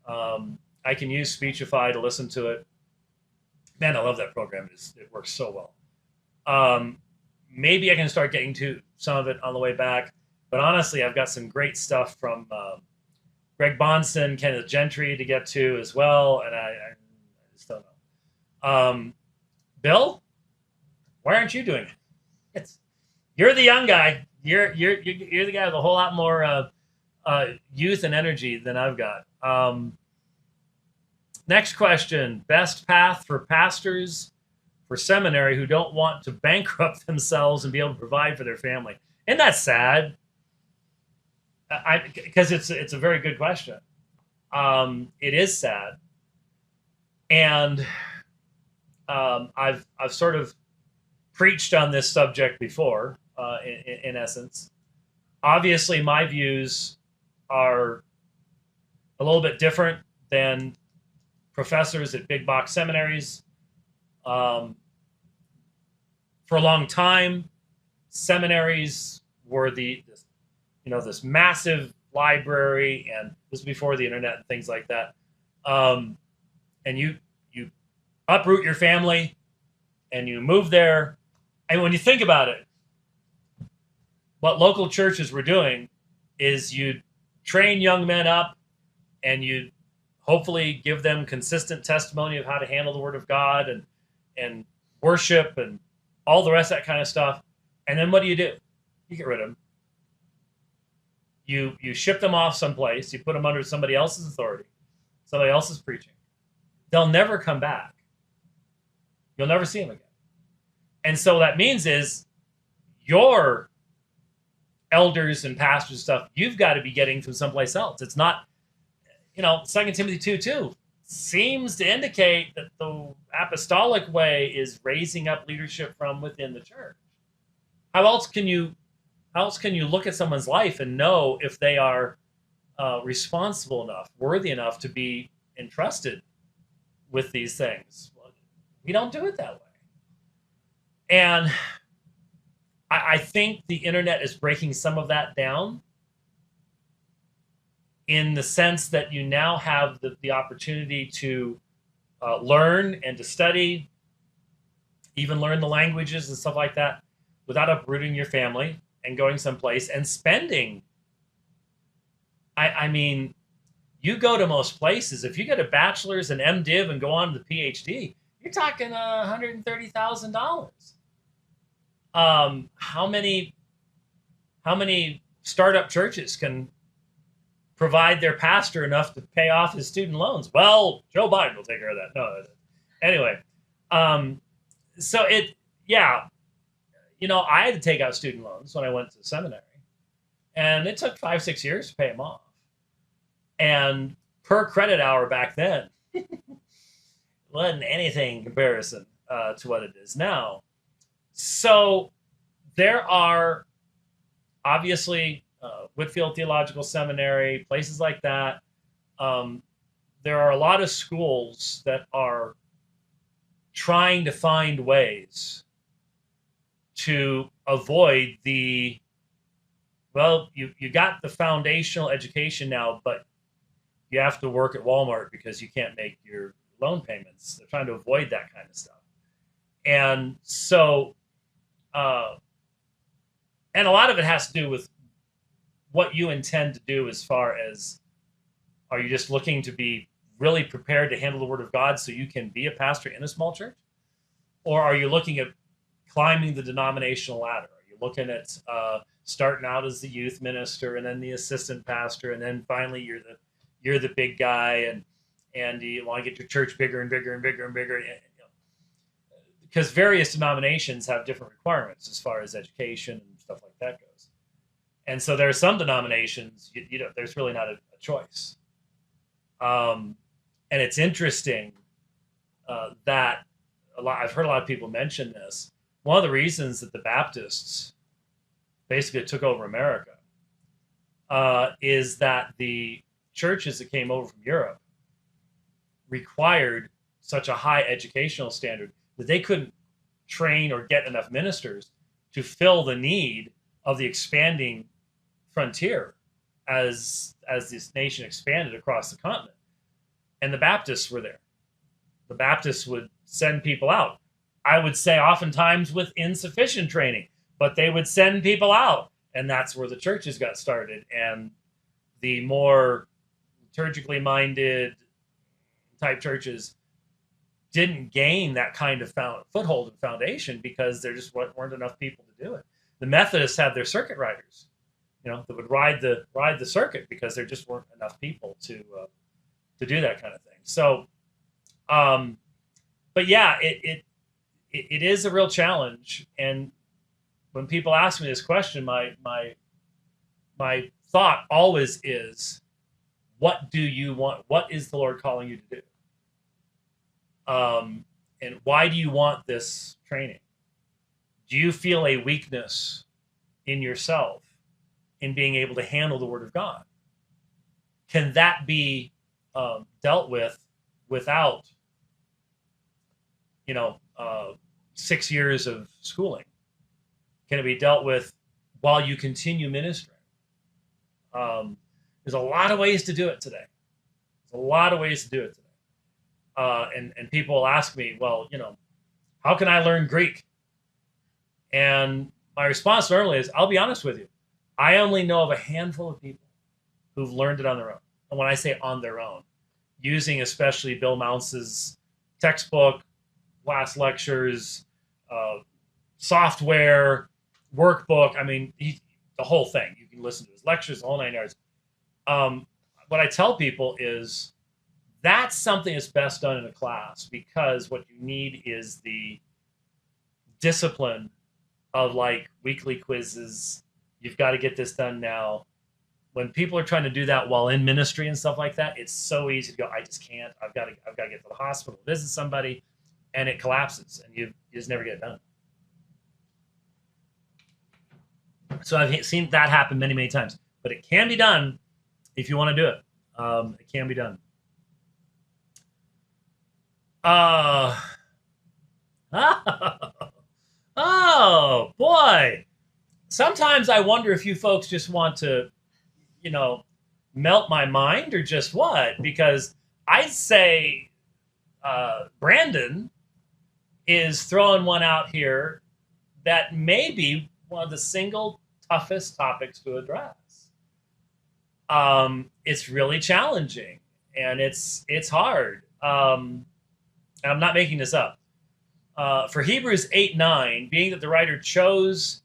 I can use Speechify to listen to it. Man, I love that program. It works so well. Maybe I can start getting to some of it on the way back. But honestly, I've got some great stuff from Greg Bahnsen, Kenneth Gentry to get to as well. And I just don't know. Bill, why aren't you doing it? You're the young guy. You're the guy with a whole lot more youth and energy than I've got. Next question: best path for pastors for seminary who don't want to bankrupt themselves and be able to provide for their family. Isn't that sad? Because it's a very good question. It is sad, and I've sort of preached on this subject before. In essence, obviously, my views are a little bit different than professors at big box seminaries. For a long time, seminaries were this massive library, and this was before the internet and things like that. And you uproot your family and you move there. And when you think about it, what local churches were doing is you train young men up and you hopefully give them consistent testimony of how to handle the Word of God and worship and all the rest of that kind of stuff. And then what do? You get rid of them. You ship them off someplace. You put them under somebody else's authority, somebody else's preaching. They'll never come back. You'll never see them again. And so what that means is your elders and pastors and stuff, you've got to be getting from someplace else. It's not, 2 Timothy 2:2 seems to indicate that the apostolic way is raising up leadership from within the church. How else can you look at someone's life and know if they are responsible enough, worthy enough to be entrusted with these things? Well, we don't do it that way. And I think the internet is breaking some of that down in the sense that you now have the opportunity to learn and to study, even learn the languages and stuff like that, without uprooting your family and going someplace and spending. I mean, you go to most places, if you get a bachelor's and MDiv and go on to the PhD, you're talking $130,000. How many startup churches can provide their pastor enough to pay off his student loans? Well, Joe Biden will take care of that. No, anyway, so I had to take out student loans when I went to seminary, and it took 5-6 years to pay them off. And per credit hour back then wasn't anything in comparison to what it is now. So there are obviously, Whitfield Theological Seminary, places like that, there are a lot of schools that are trying to find ways to avoid the, well, you got the foundational education now, but you have to work at Walmart because you can't make your loan payments. They're trying to avoid that kind of stuff. And so, and a lot of it has to do with what you intend to do as far as, are you just looking to be really prepared to handle the Word of God so you can be a pastor in a small church? Or are you looking at climbing the denominational ladder? Are you looking at starting out as the youth minister and then the assistant pastor, and then finally you're the big guy, and you want to get your church bigger and bigger and bigger and bigger? Because various denominations have different requirements as far as education and stuff like that goes. And so there are some denominations, there's really not a choice. And it's interesting that I've heard a lot of people mention this. One of the reasons that the Baptists basically took over America is that the churches that came over from Europe required such a high educational standard that they couldn't train or get enough ministers to fill the need of the expanding frontier as this nation expanded across the continent. And the Baptists were there. The Baptists would send people out. I would say oftentimes with insufficient training, but they would send people out. And that's where the churches got started. And the more liturgically minded type churches didn't gain that kind of foothold and foundation because there just weren't enough people to do it. The Methodists had their circuit riders, that would ride the circuit because there just weren't enough people to do that kind of thing. So, but yeah, it is a real challenge. And when people ask me this question, my thought always is, what do you want? What is the Lord calling you to do? And why do you want this training? Do you feel a weakness in yourself in being able to handle the Word of God? Can that be dealt with without, 6 years of schooling? Can it be dealt with while you continue ministering? There's a lot of ways to do it today. And people will ask me, well, how can I learn Greek? And my response normally is, I'll be honest with you. I only know of a handful of people who've learned it on their own. And when I say on their own, using especially Bill Mounce's textbook, class lectures, software, workbook. I mean, the whole thing. You can listen to his lectures, the whole 9 yards. What I tell people is that's something that's best done in a class, because what you need is the discipline of like weekly quizzes. You've got to get this done now. When people are trying to do that while in ministry and stuff like that, it's so easy to go, I just can't. I've got to get to the hospital, visit somebody, and it collapses, and you just never get it done. So I've seen that happen many, many times. But it can be done if you want to do it. It can be done. Oh, boy. Sometimes I wonder if you folks just want to, melt my mind or just what. Because I'd say Brandon is throwing one out here that may be one of the single toughest topics to address. It's really challenging, and it's hard. And I'm not making this up. For Hebrews 8:9, being that the writer chose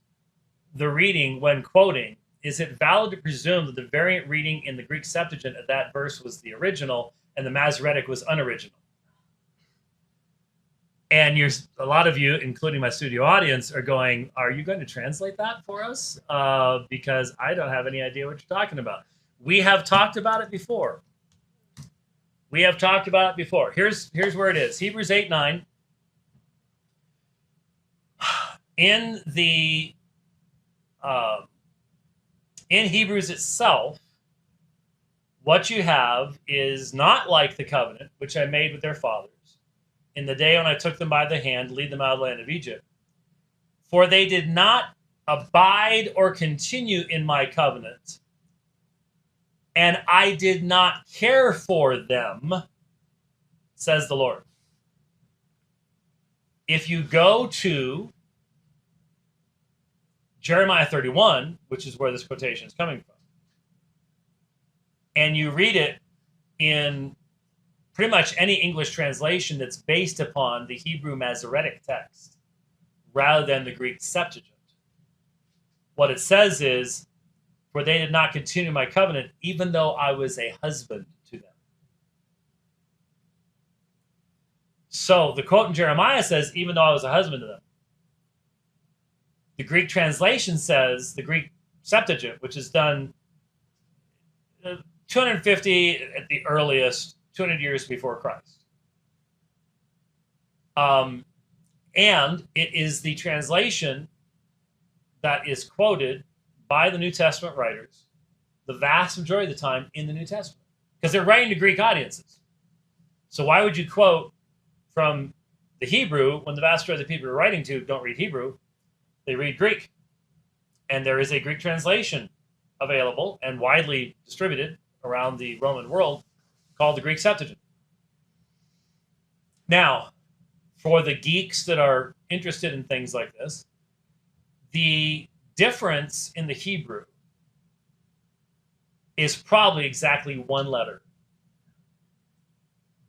the reading when quoting, is it valid to presume that the variant reading in the Greek Septuagint of that verse was the original and the Masoretic was unoriginal? And a lot of you, including my studio audience, are going, are you going to translate that for us? Because I don't have any idea what you're talking about. We have talked about it before. Here's where it is. Hebrews 8:9. In the in Hebrews itself, what you have is not like the covenant which I made with their fathers in the day when I took them by the hand to lead them out of the land of Egypt. For they did not abide or continue in my covenant, and I did not care for them, says the Lord. If you go to Jeremiah 31, which is where this quotation is coming from, and you read it in pretty much any English translation that's based upon the Hebrew Masoretic text rather than the Greek Septuagint, what it says is, for they did not continue my covenant, even though I was a husband to them. So the quote in Jeremiah says, even though I was a husband to them. The Greek translation says, the Greek Septuagint, which is done 250 at the earliest, 200 years before Christ. And it is the translation that is quoted by the New Testament writers the vast majority of the time in the New Testament, because they're writing to Greek audiences. So why would you quote from the Hebrew when the vast majority of the people you're writing to don't read Hebrew? They read Greek. And there is a Greek translation available and widely distributed around the Roman world called the Greek Septuagint. Now, for the geeks that are interested in things like this, the difference in the Hebrew is probably exactly one letter.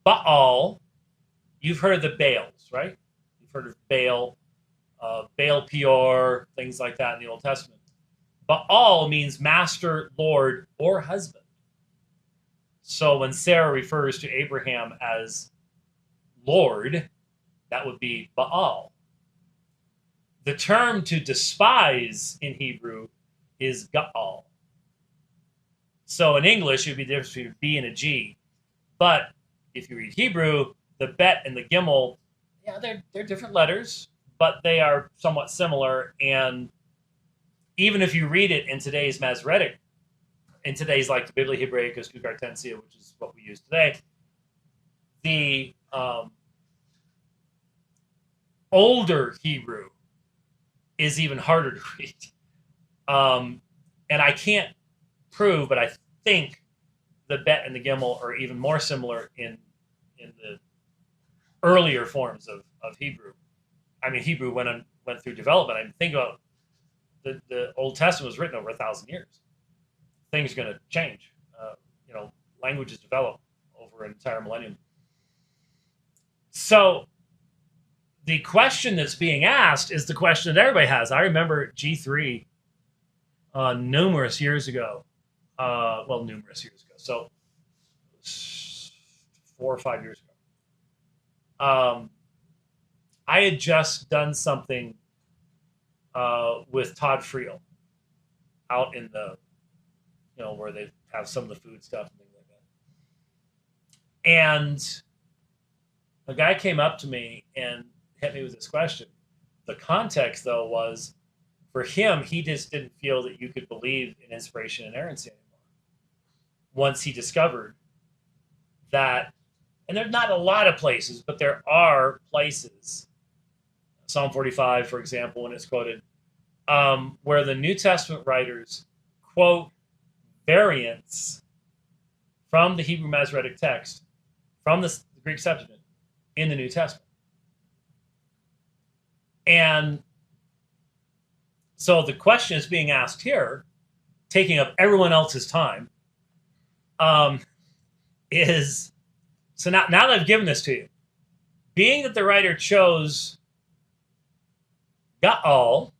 Baal, you've heard of the Baals, right? You've heard of Baal, Baal Peor, things like that in the Old Testament. Baal means master, lord, or husband. So when Sarah refers to Abraham as Lord, that would be Baal. The term to despise in Hebrew is Gaal. So in English, it would be the difference between a B and a G. But if you read Hebrew, the Bet and the Gimel, yeah, they're different letters, but they are somewhat similar. And even if you read it in today's Masoretic, in today's like the Biblia Hebraicus Cucartensia, which is what we use today, the older Hebrew is even harder to read. And I can't prove, but I think the Bet and the Gimel are even more similar in the earlier forms of Hebrew. I mean, Hebrew went through development. I mean, think about the Old Testament was written over 1,000 years. Things are going to change. Languages develop over an entire millennium. So the question that's being asked is the question that everybody has. I remember G3 numerous years ago. So 4 or 5 years ago. I had just done something with Todd Friel out in the, where they have some of the food stuff and things like that. And a guy came up to me and hit me with this question. The context, though, was for him, he just didn't feel that you could believe in inspiration and inerrancy anymore. Once he discovered that, and there's not a lot of places, but there are places, Psalm 45, for example, when it's quoted, where the New Testament writers quote variants from the Hebrew Masoretic text, from the Greek Septuagint, in the New Testament. And so the question is being asked here, taking up everyone else's time, is, so now that I've given this to you, being that the writer chose Gaal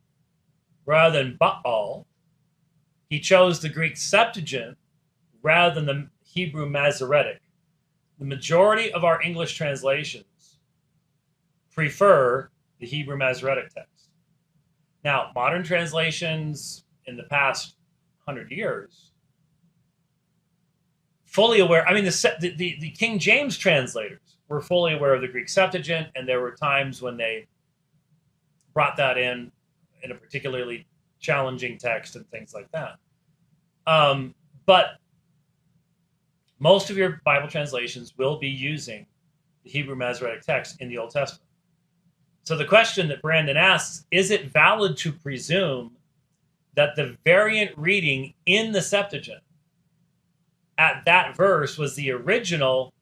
rather than Baal, he chose the Greek Septuagint rather than the Hebrew Masoretic. The majority of our English translations prefer the Hebrew Masoretic text. Now, modern translations in the past 100 years, fully aware, I mean, the King James translators were fully aware of the Greek Septuagint, and there were times when they brought that in a particularly challenging text and things like that. But most of your Bible translations will be using the Hebrew Masoretic text in the Old Testament. So the question that Brandon asks, is it valid to presume that the variant reading in the Septuagint at that verse was the original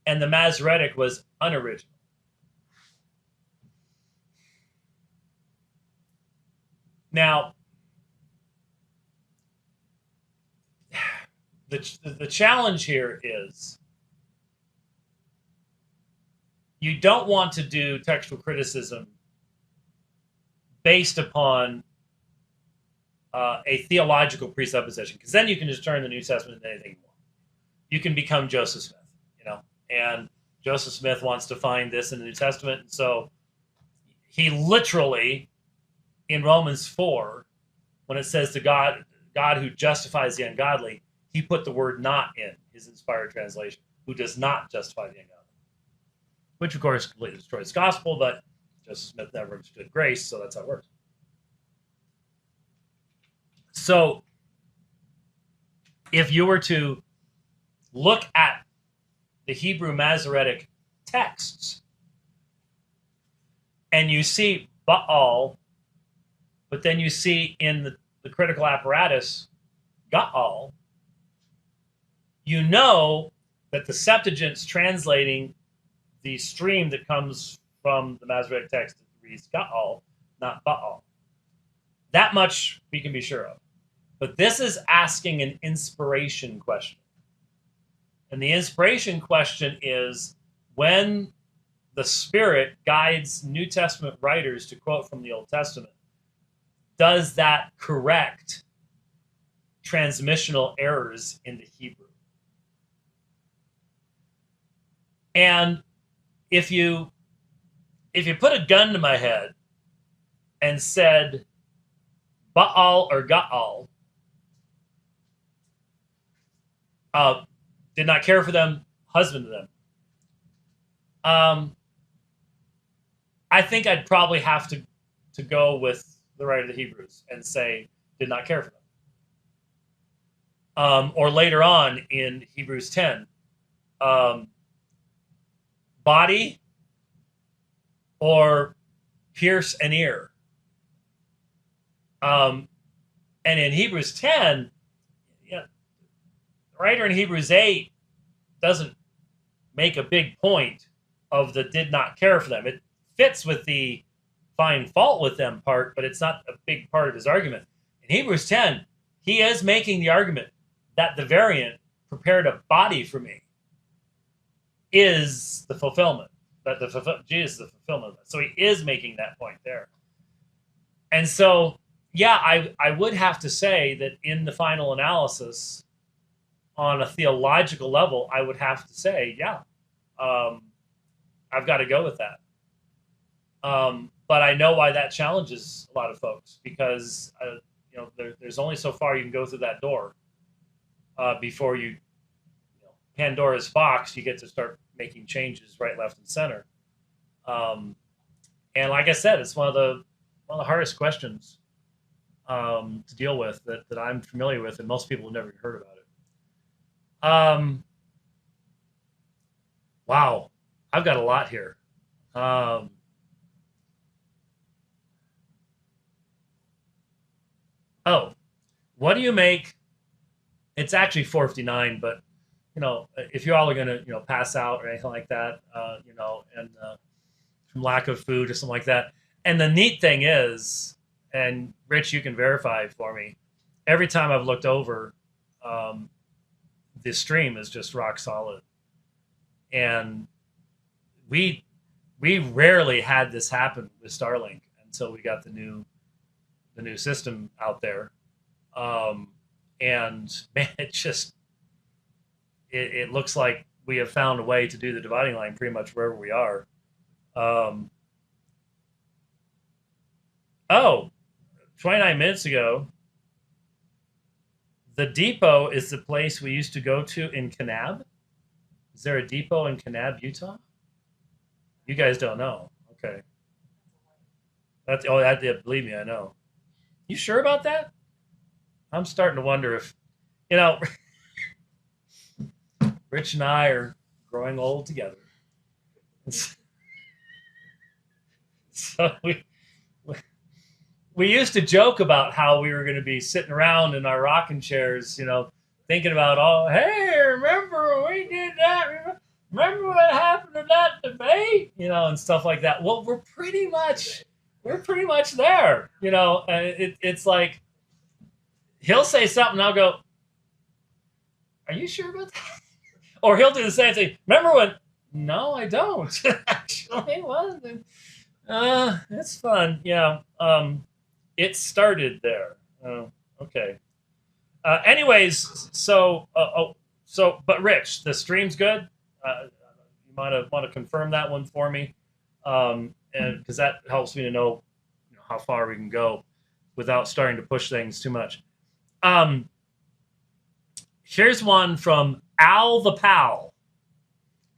and the Masoretic was unoriginal? Now, the challenge here is you don't want to do textual criticism based upon a theological presupposition, because then you can just turn the New Testament into anything more. You can become Joseph Smith, and Joseph Smith wants to find this in the New Testament, and so he literally, in Romans 4, when it says the God who justifies the ungodly, he put the word not in his inspired translation, who does not justify the ungodly. Which, of course, completely destroys the gospel, but Joseph Smith never understood grace, so that's how it works. So, if you were to look at the Hebrew Masoretic texts, and you see Baal, but then you see in the critical apparatus Gaal, you know that the Septuagint's translating the stream that comes from the Masoretic text that reads Gaal, not Baal. That much we can be sure of. But this is asking an inspiration question. And the inspiration question is, when the Spirit guides New Testament writers to quote from the Old Testament, does that correct transmissional errors in the Hebrew? And if you put a gun to my head and said Baal or Gaal, did not care for them, husband to them, I think I'd probably have to go with the writer of the Hebrews and say did not care for them. Or later on in Hebrews 10, body or pierce an ear. And in Hebrews 10, the writer in Hebrews 8 doesn't make a big point of the did not care for them. It fits with the find fault with them part, but it's not a big part of his argument. In Hebrews 10, he is making the argument that the variant prepared a body for me is the fulfillment, that Jesus is the fulfillment of that. So he is making that point there. And so, yeah, I would have to say that in the final analysis, on a theological level, I would have to say, yeah, I've got to go with that. But I know why that challenges a lot of folks, because there's only so far you can go through that door before Pandora's box. You get to start making changes right, left, and center. And like I said, it's one of the hardest questions to deal with that I'm familiar with, and most people have never heard about it. Wow, I've got a lot here. What do you make? It's actually 4:59, but if you all are gonna pass out or anything like that, and from lack of food or something like that. And the neat thing is, and Rich, you can verify for me, every time I've looked over, the stream is just rock solid. And we rarely had this happen with Starlink until we got the new system out there. And man, it looks like we have found a way to do the dividing line pretty much wherever we are. 29 minutes ago, the depot is the place we used to go to in Kanab. Is there a depot in Kanab, Utah? You guys don't know. Okay. Believe me, I know. You sure about that? I'm starting to wonder if You know, Rich and I are growing old together. So we used to joke about how we were going to be sitting around in our rocking chairs, thinking about, oh, hey, remember when we did that? Remember what happened to that debate? And stuff like that. Well, we're pretty much there. It's like he'll say something, and I'll go, are you sure about that? Or he'll do the same thing. Remember when? No, I don't. Actually, it wasn't. It's fun. Yeah. It started there. Okay. Anyways, but Rich, the stream's good. You might want to confirm that one for me, and because that helps me to know, how far we can go without starting to push things too much. Here's one from Al the Pal.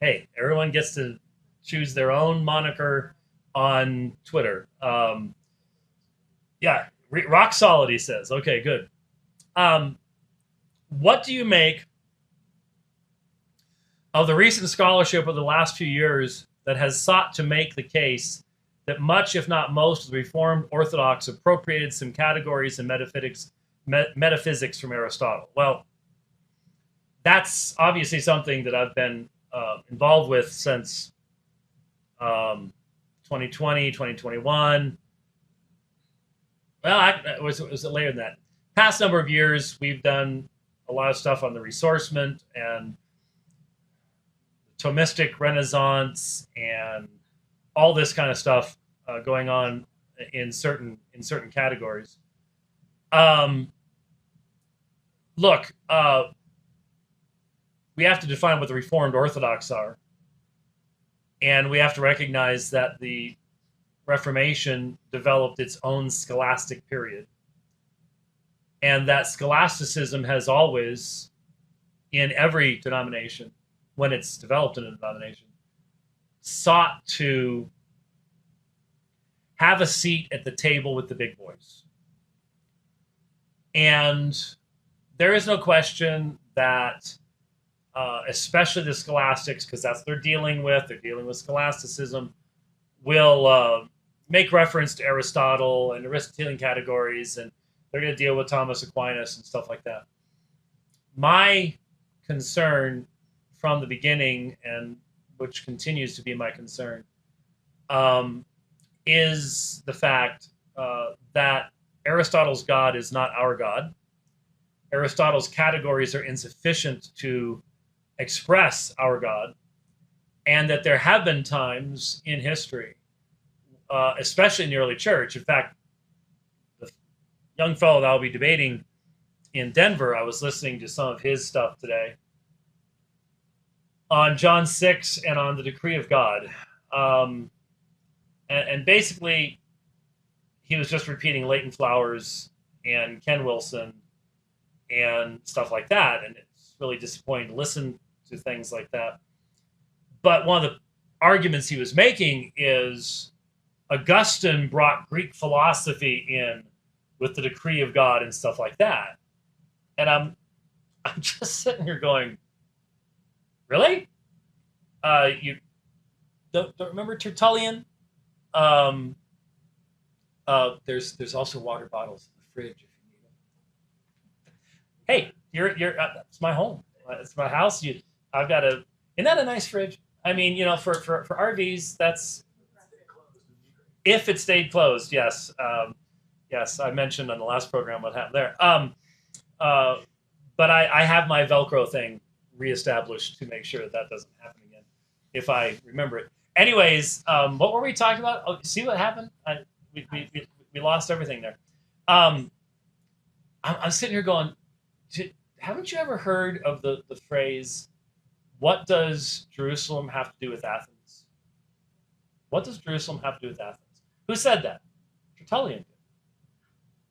Hey, everyone gets to choose their own moniker on Twitter. Yeah, rock solid, he says. Okay, good. What do you make of the recent scholarship of the last few years that has sought to make the case that much, if not most, of the Reformed Orthodox appropriated some categories in metaphysics from Aristotle? Well, that's obviously something that I've been involved with since 2020, 2021. Well, it was later than that. Past number of years, we've done a lot of stuff on the ressourcement and Thomistic Renaissance and all this kind of stuff going on in certain categories. Look, we have to define what the Reformed Orthodox are, and we have to recognize that the Reformation developed its own scholastic period, and that scholasticism has always, in every denomination, when it's developed in a denomination, sought to have a seat at the table with the big boys. And there is no question that, especially the scholastics, because that's what they're dealing with scholasticism, will make reference to Aristotle and Aristotelian categories, and they're going to deal with Thomas Aquinas and stuff like that. My concern from the beginning, and which continues to be my concern, is the fact that Aristotle's God is not our God. Aristotle's categories are insufficient to express our God, and that there have been times in history, especially in the early church. In fact, the young fellow that I'll be debating in Denver, I was listening to some of his stuff today on John 6 and on the decree of God. And basically, he was just repeating Leighton Flowers and Ken Wilson and stuff like that. And it's really disappointing to listen to things like that. But one of the arguments he was making is Augustine brought Greek philosophy in with the decree of God and stuff like that. And I'm just sitting here going, really? You don't remember Tertullian? There's also water bottles in the fridge if you need them. Hey, you're it's my home. It's my house. Isn't that a nice fridge? I mean, for RVs, that's if it stayed closed. Yes, yes. I mentioned on the last program what happened there. But I have my Velcro thing reestablished to make sure that doesn't happen again, if I remember it. Anyways, what were we talking about? Oh, see what happened? We lost everything there. I'm sitting here going, haven't you ever heard of the phrase, what does Jerusalem have to do with Athens? What does Jerusalem have to do with Athens? Who said that? Tertullian did.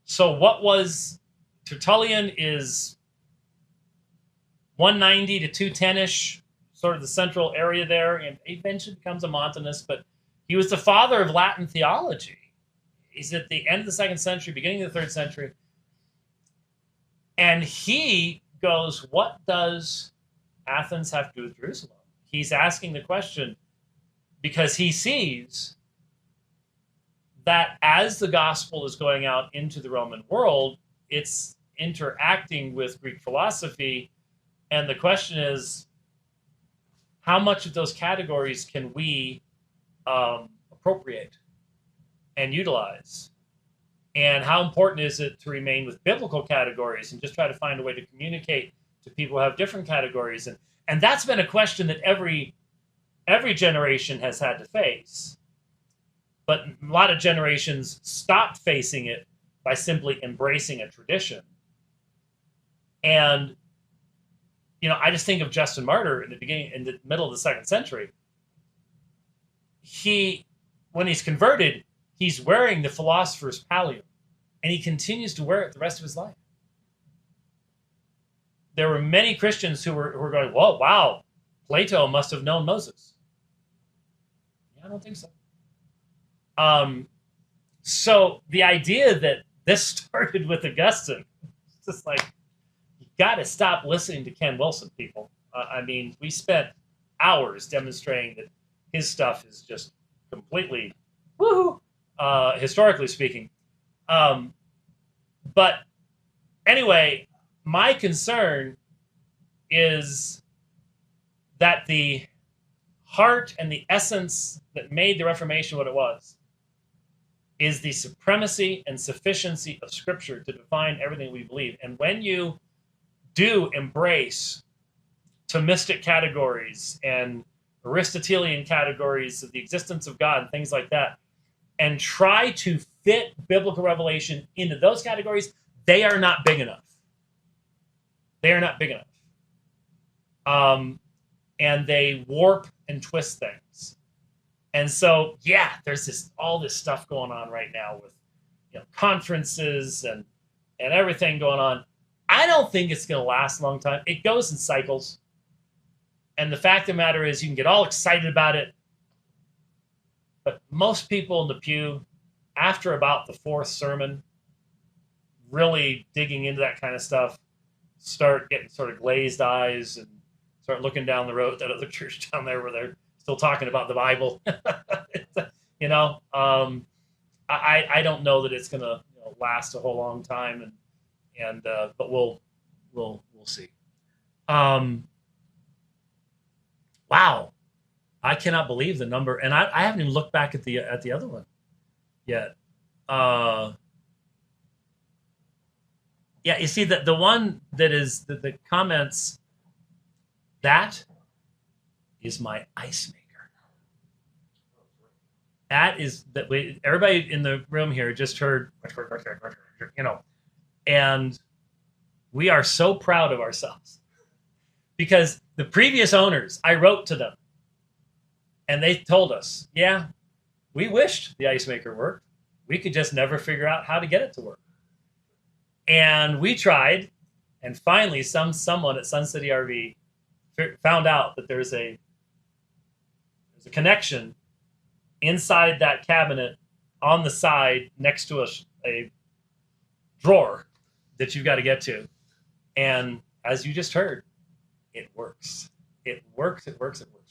So what was Tertullian is 190 to 210-ish, sort of the central area there, and eventually becomes a Montanist, but he was the father of Latin theology. He's at the end of the 2nd century, beginning of the 3rd century. And he goes, what does Athens have to do with Jerusalem? He's asking the question because he sees that as the gospel is going out into the Roman world, it's interacting with Greek philosophy. And the question is, how much of those categories can we appropriate and utilize? And how important is it to remain with biblical categories and just try to find a way to communicate to people who have different categories? And that's been a question that every generation has had to face. But a lot of generations stopped facing it by simply embracing a tradition. And, I just think of Justin Martyr in the middle of the 2nd century. When he's converted, he's wearing the philosopher's pallium, and he continues to wear it the rest of his life. There were many Christians who were going, whoa, wow, Plato must have known Moses. Yeah, I don't think so. So the idea that this started with Augustine, it's just like, you got to stop listening to Ken Wilson, people. We spent hours demonstrating that his stuff is just completely woohoo, historically speaking. But anyway, my concern is that the heart and the essence that made the Reformation what it was is the supremacy and sufficiency of Scripture to define everything we believe. And when you do embrace Thomistic categories and Aristotelian categories of the existence of God and things like that, and try to fit biblical revelation into those categories, they are not big enough. They are not big enough. And they warp and twist things. And so, yeah, there's all this stuff going on right now with conferences and everything going on. I don't think it's going to last a long time. It goes in cycles. And the fact of the matter is, you can get all excited about it. But most people in the pew, after about the 4th sermon, really digging into that kind of stuff, start getting sort of glazed eyes and start looking down the road at that other church down there where they're still talking about the Bible. I don't know that it's going to last a whole long time, but we'll see. Wow, I cannot believe the number, and I haven't even looked back at the other one yet. Yeah, you see that the one that is the comments, that is my ice maker. That is that everybody in the room here just heard, and we are so proud of ourselves because the previous owners, I wrote to them and they told us, yeah, we wished the ice maker worked. We could just never figure out how to get it to work. And we tried, and finally someone at Sun City RV found out that there's a connection inside that cabinet on the side next to a drawer that you've got to get to. And as you just heard, it works. It works.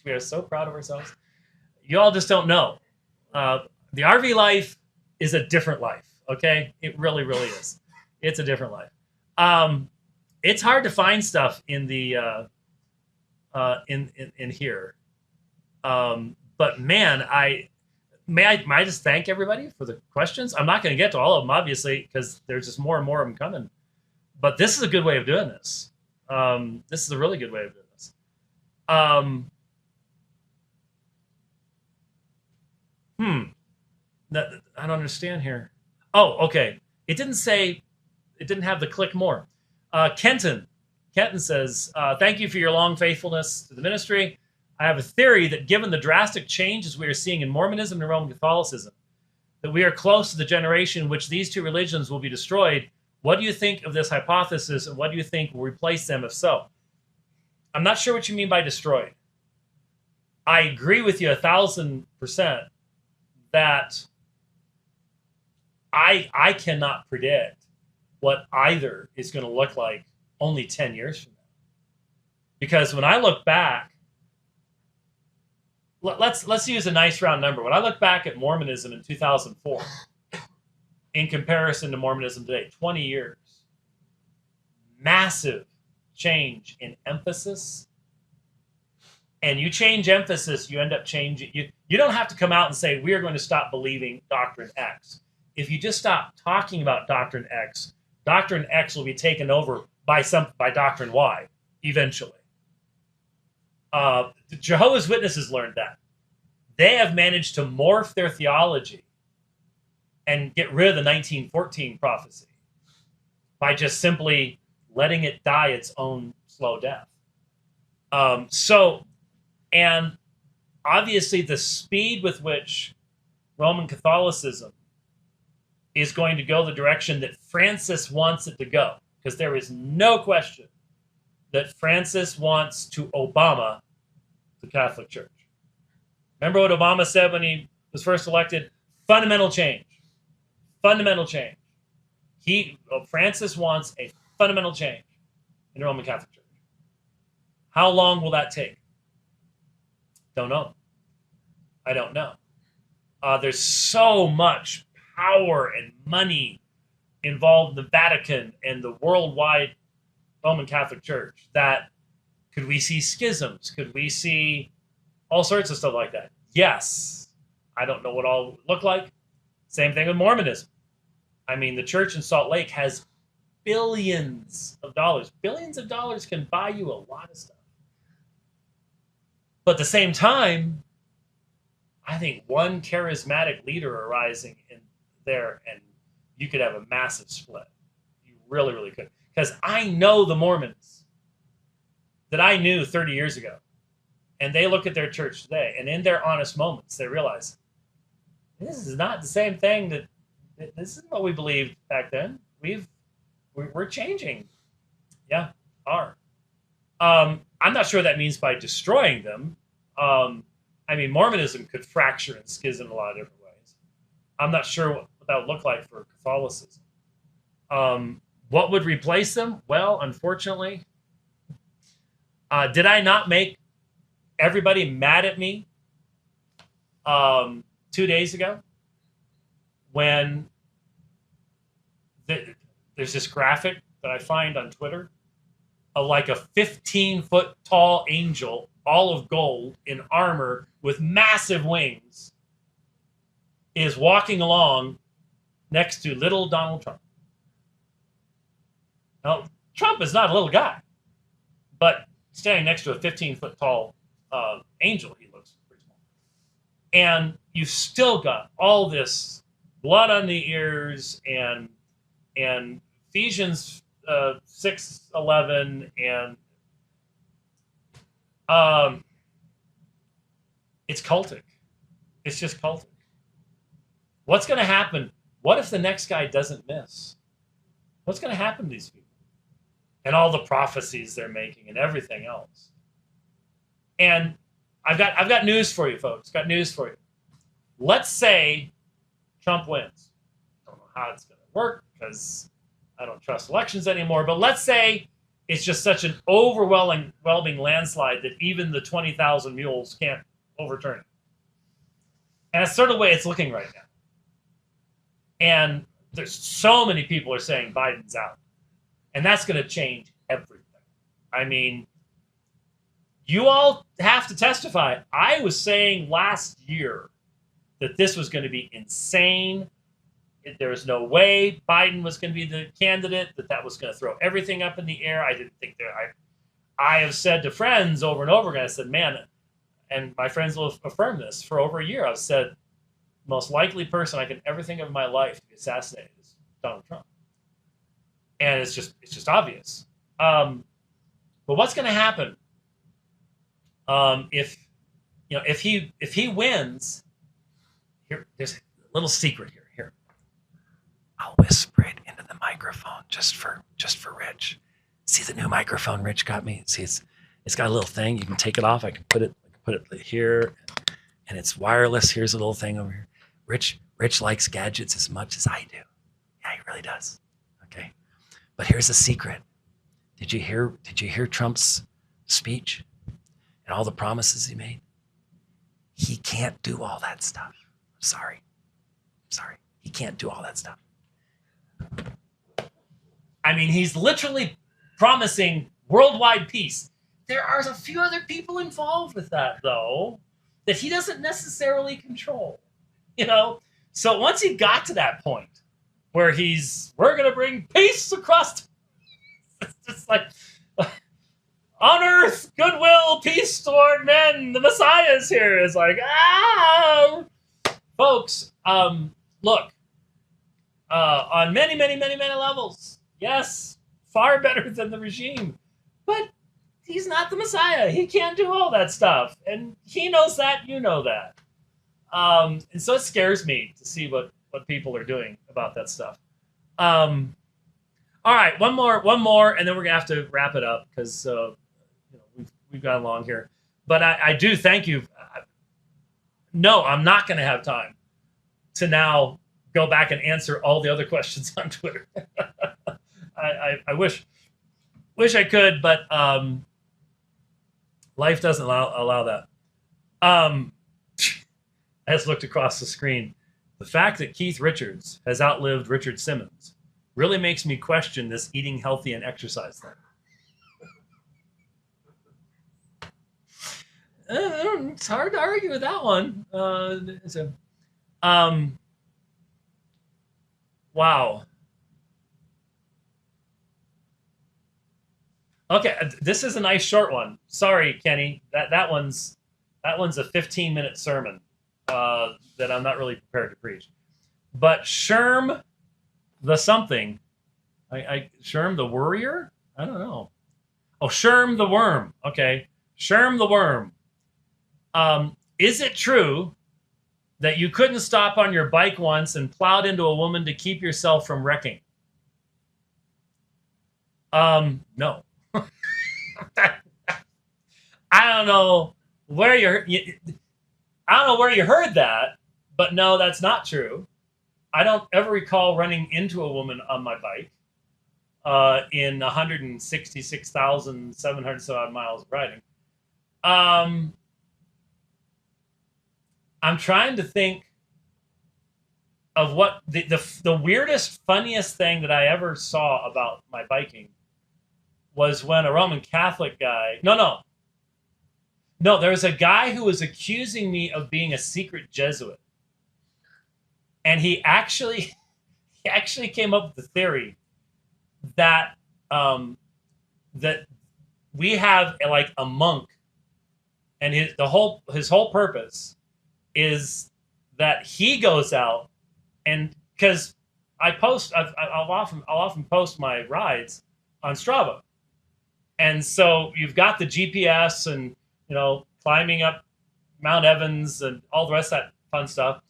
We are so proud of ourselves. You all just don't know. The RV life is a different life, okay? It really, really is. It's a different life. It's hard to find stuff in the in here. But man, may I just thank everybody for the questions. I'm not going to get to all of them, obviously, because there's just more and more of them coming. But this is a good way of doing this. This is a really good way of doing this. I don't understand here. Oh, okay. It didn't have the click more. Kenton says, thank you for your long faithfulness to the ministry. I have a theory that given the drastic changes we are seeing in Mormonism and Roman Catholicism, that we are close to the generation in which these two religions will be destroyed. What do you think of this hypothesis, and what do you think will replace them if so? I'm not sure what you mean by destroyed. I agree with you 1,000% that I cannot predict what either is going to look like only 10 years from now. Because when I look back, let's use a nice round number. When I look back at Mormonism in 2004, in comparison to Mormonism today, 20 years, massive change in emphasis. And you change emphasis, you end up changing. You don't have to come out and say, we are going to stop believing Doctrine X. If you just stop talking about Doctrine X will be taken over by Doctrine Y eventually. The Jehovah's Witnesses learned that. They have managed to morph their theology and get rid of the 1914 prophecy by just simply letting it die its own slow death. And obviously the speed with which Roman Catholicism is going to go the direction that Francis wants it to go, because there is no question that Francis wants to Obama the Catholic Church. Remember what Obama said when he was first elected? Fundamental change. Fundamental change. Francis wants a fundamental change in the Roman Catholic Church. How long will that take? Don't know. I don't know. There's so much power and money involved in the Vatican and the worldwide Roman Catholic Church that could we see schisms? Could we see all sorts of stuff like that? Yes. I don't know what all would look like. Same thing with Mormonism. I mean, the church in Salt Lake has billions of dollars. Billions of dollars can buy you a lot of stuff. But at the same time, I think one charismatic leader arising in there, and you could have a massive split. You really, really could. Because I know the Mormons that I knew 30 years ago. And they look at their church today, and in their honest moments, they realize, this is not the same thing this isn't what we believed back then. We're changing. Yeah, are. I'm not sure what that means by destroying them. I mean, Mormonism could fracture and schism in a lot of different ways. I'm not sure what that would look like for Catholicism. What would replace them? Well, unfortunately, did I not make everybody mad at me 2 days ago when there's this graphic that I find on Twitter of like a 15-foot tall angel, all of gold, in armor with massive wings, is walking along next to little Donald Trump. Now, Trump is not a little guy, but standing next to a 15-foot tall angel, he looks pretty small. And you've still got all this blood on the ears and Ephesians 6:11, and it's cultic. It's just cultic. What's going to happen? What if the next guy doesn't miss? What's going to happen to these people? And all the prophecies they're making and everything else. And I've got news for you, folks. Got news for you. Let's say Trump wins. I don't know how it's going to work because I don't trust elections anymore. But let's say it's just such an overwhelming landslide that even the 20,000 mules can't overturn it. And that's sort of the way it's looking right now. And there's so many people are saying Biden's out. And that's going to change everything. I mean, you all have to testify. I was saying last year that this was going to be insane. There was no way Biden was going to be the candidate, that was going to throw everything up in the air. I didn't think that. I have said to friends over and over again, I said, man, and my friends will affirm this, for over a year, I've said, the most likely person I can ever think of in my life to be assassinated is Donald Trump. And it's just obvious. But what's going to happen if he wins? Here, there's a little secret here. Here, I'll whisper it into the microphone just for Rich. See the new microphone Rich got me? See, it's got a little thing. You can take it off. I can put it here, and it's wireless. Here's a little thing over here. Rich likes gadgets as much as I do. Yeah, he really does. Okay. But here's a secret. Did you hear Trump's speech and all the promises he made? He can't do all that stuff. I'm sorry. He can't do all that stuff. I mean, he's literally promising worldwide peace. There are a few other people involved with that, though, that he doesn't necessarily control. So once he got to that point where we're going to bring peace across, it's just like, on earth, goodwill, peace toward men, the Messiah is here. It's like, folks, look, on many, many, many, many levels, yes, far better than the regime, but he's not the Messiah. He can't do all that stuff, and he knows that, you know that. And so it scares me to see what people are doing about that stuff. All right, one more, and then we're gonna have to wrap it up because we've got along here. But I do thank you. No, I'm not going to have time to now go back and answer all the other questions on Twitter. I wish I could, but life doesn't allow that. I just looked across the screen. The fact that Keith Richards has outlived Richard Simmons really makes me question this eating healthy and exercise thing. It's hard to argue with that one. Wow. Okay, this is a nice short one. Sorry, Kenny. That one's a 15-minute sermon that I'm not really prepared to preach. But Sherm the something, Sherm the Worrier? I don't know. Oh, Sherm the Worm. Okay, Sherm the Worm. Is it true that you couldn't stop on your bike once and plowed into a woman to keep yourself from wrecking? No. I don't know where you heard that, but no, that's not true. I don't ever recall running into a woman on my bike in 166,700 so odd miles of riding. I'm trying to think of what the weirdest, funniest thing that I ever saw about my biking was when a Roman Catholic guy... No, there was a guy who was accusing me of being a secret Jesuit. And he actually came up with the theory that that we have like a monk, and his whole purpose is that he goes out, and because I'll often post my rides on Strava, and so you've got the GPS and climbing up Mount Evans and all the rest of that fun stuff.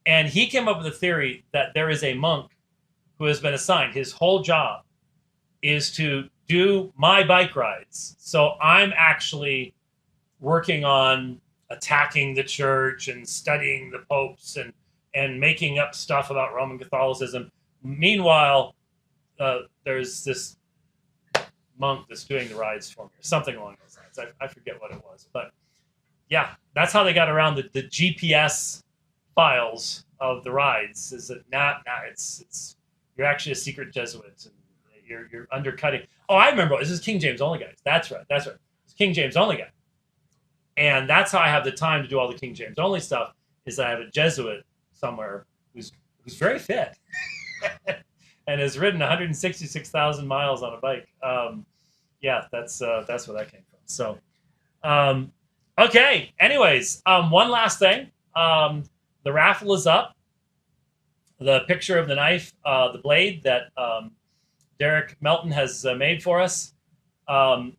And he came up with a theory that there is a monk who has been assigned. His whole job is to do my bike rides. So I'm actually working on attacking the church and studying the popes and making up stuff about Roman Catholicism. Meanwhile, there's this monk that's doing the rides for me, or something along those lines. I forget what it was. But yeah, that's how they got around the GPS files of the rides. Is that it's you're actually a secret Jesuit and you're undercutting. Oh, I remember. This is King James only guys. That's right. It's King James only guy. And that's how I have the time to do all the King James only stuff, is I have a Jesuit somewhere who's very fit and has ridden 166,000 miles on a bike. Yeah, that's where that came from. So, okay. Anyways, one last thing. The raffle is up. The picture of the knife, the blade that Derek Melton has made for us.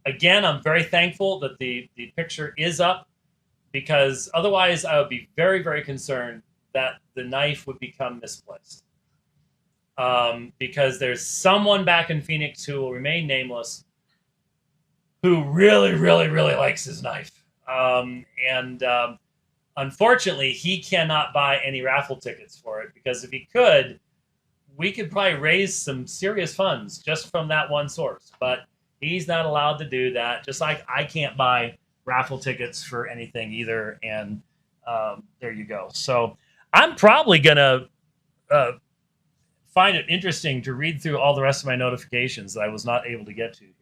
Again, I'm very thankful that the picture is up, because otherwise I would be very, very concerned that the knife would become misplaced. Because there's someone back in Phoenix who will remain nameless who really, really, really likes his knife. Unfortunately, he cannot buy any raffle tickets for it, because if he could, we could probably raise some serious funds just from that one source. But He's not allowed to do that. Just like I can't buy raffle tickets for anything either. And there you go. So I'm probably going to find it interesting to read through all the rest of my notifications that I was not able to get to here.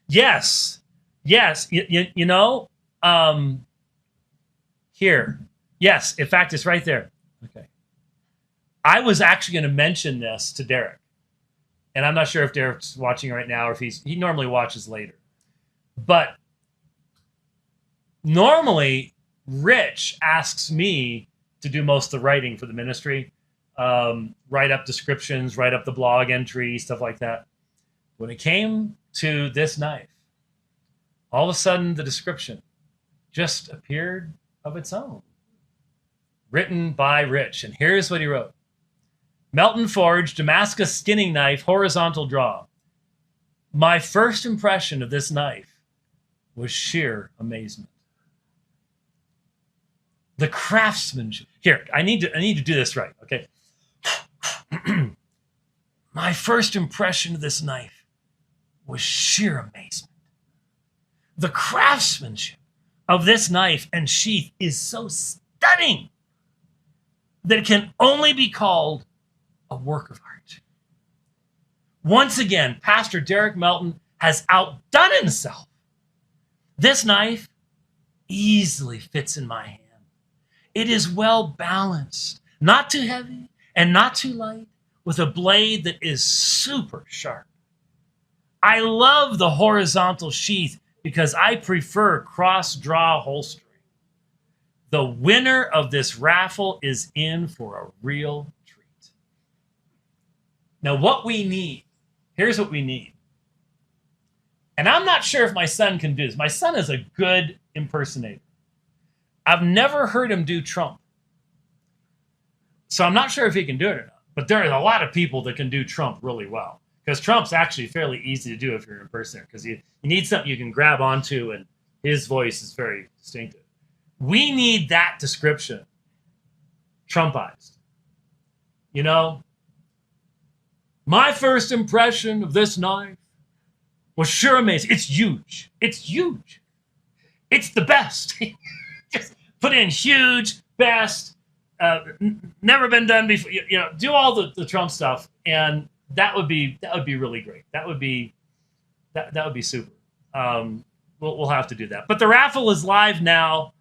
Yes. You know, here. Yes. In fact, it's right there. Okay. I was actually going to mention this to Derek, and I'm not sure if Derek's watching right now or if he normally watches later, but normally Rich asks me to do most of the writing for the ministry, write up descriptions, write up the blog entry, stuff like that. When it came to this knife, all of a sudden the description just appeared of its own, written by Rich. And here's what he wrote. Melton Forge, Damascus skinning knife, horizontal draw. My first impression of this knife was sheer amazement. The craftsmanship. Here, I need to do this right, okay? My first impression of this knife was sheer amazement. The craftsmanship of this knife and sheath is so stunning that it can only be called a work of art. Once again, Pastor Derek Melton has outdone himself. This knife easily fits in my hand. It is well balanced, not too heavy and not too light, with a blade that is super sharp. I love the horizontal sheath because I prefer cross-draw holstering. The winner of this raffle is in for a real treat. Now, what we need, here's what we need. And I'm not sure if my son can do this. My son is a good impersonator. I've never heard him do Trump. So I'm not sure if he can do it or not. But there are a lot of people that can do Trump really well. Because Trump's actually fairly easy to do if you're an impersonator. Because you need something you can grab onto, and his voice is very distinctive. We need that description Trumpized. You know, my first impression of this knife was sure amazing. It's huge. It's huge. It's the best. Just put in huge, best, never been done before. You know, do all the Trump stuff, and that would be really great. That would be super. We'll have to do that. But the raffle is live now.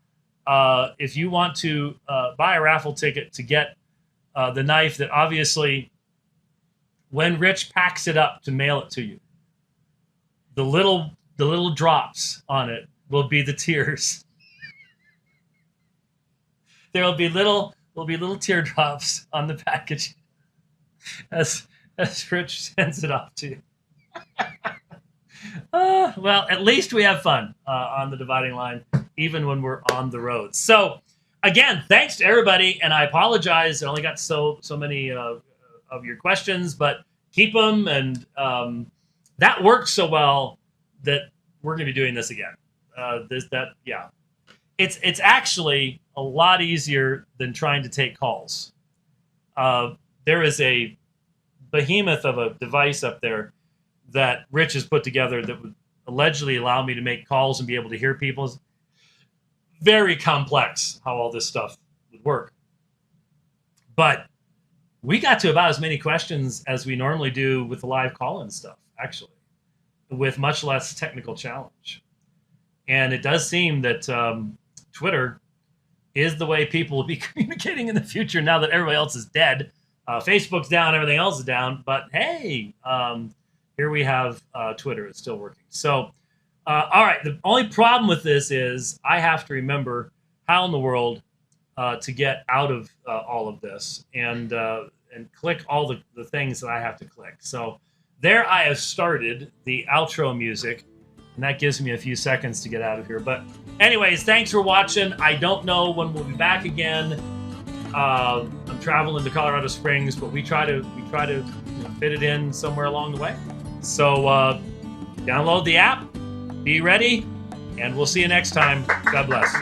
If you want to buy a raffle ticket to get the knife that obviously, when Rich packs it up to mail it to you, the little drops on it will be the tears. There will be little teardrops on the package as Rich sends it off to you. Well, at least we have fun on the dividing line, even when we're on the road. So, again, thanks to everybody, and I apologize. I only got so many of your questions, but keep them, and that worked so well that we're going to be doing this again. It's actually a lot easier than trying to take calls. There is a behemoth of a device up there that Rich has put together that would allegedly allow me to make calls and be able to hear people. It's very complex how all this stuff would work. But we got to about as many questions as we normally do with the live call-in stuff, actually, with much less technical challenge. And it does seem that Twitter is the way people will be communicating in the future now that everybody else is dead. Facebook's down, everything else is down. But hey, here we have Twitter. It's still working. So, all right. The only problem with this is I have to remember how in the world to get out of all of this and click all the things that I have to click. So there I have started the outro music, and that gives me a few seconds to get out of here. But anyways, thanks for watching. I don't know when we'll be back again. I'm traveling to Colorado Springs, but we try to fit it in somewhere along the way. So download the app, be ready, and we'll see you next time. God bless.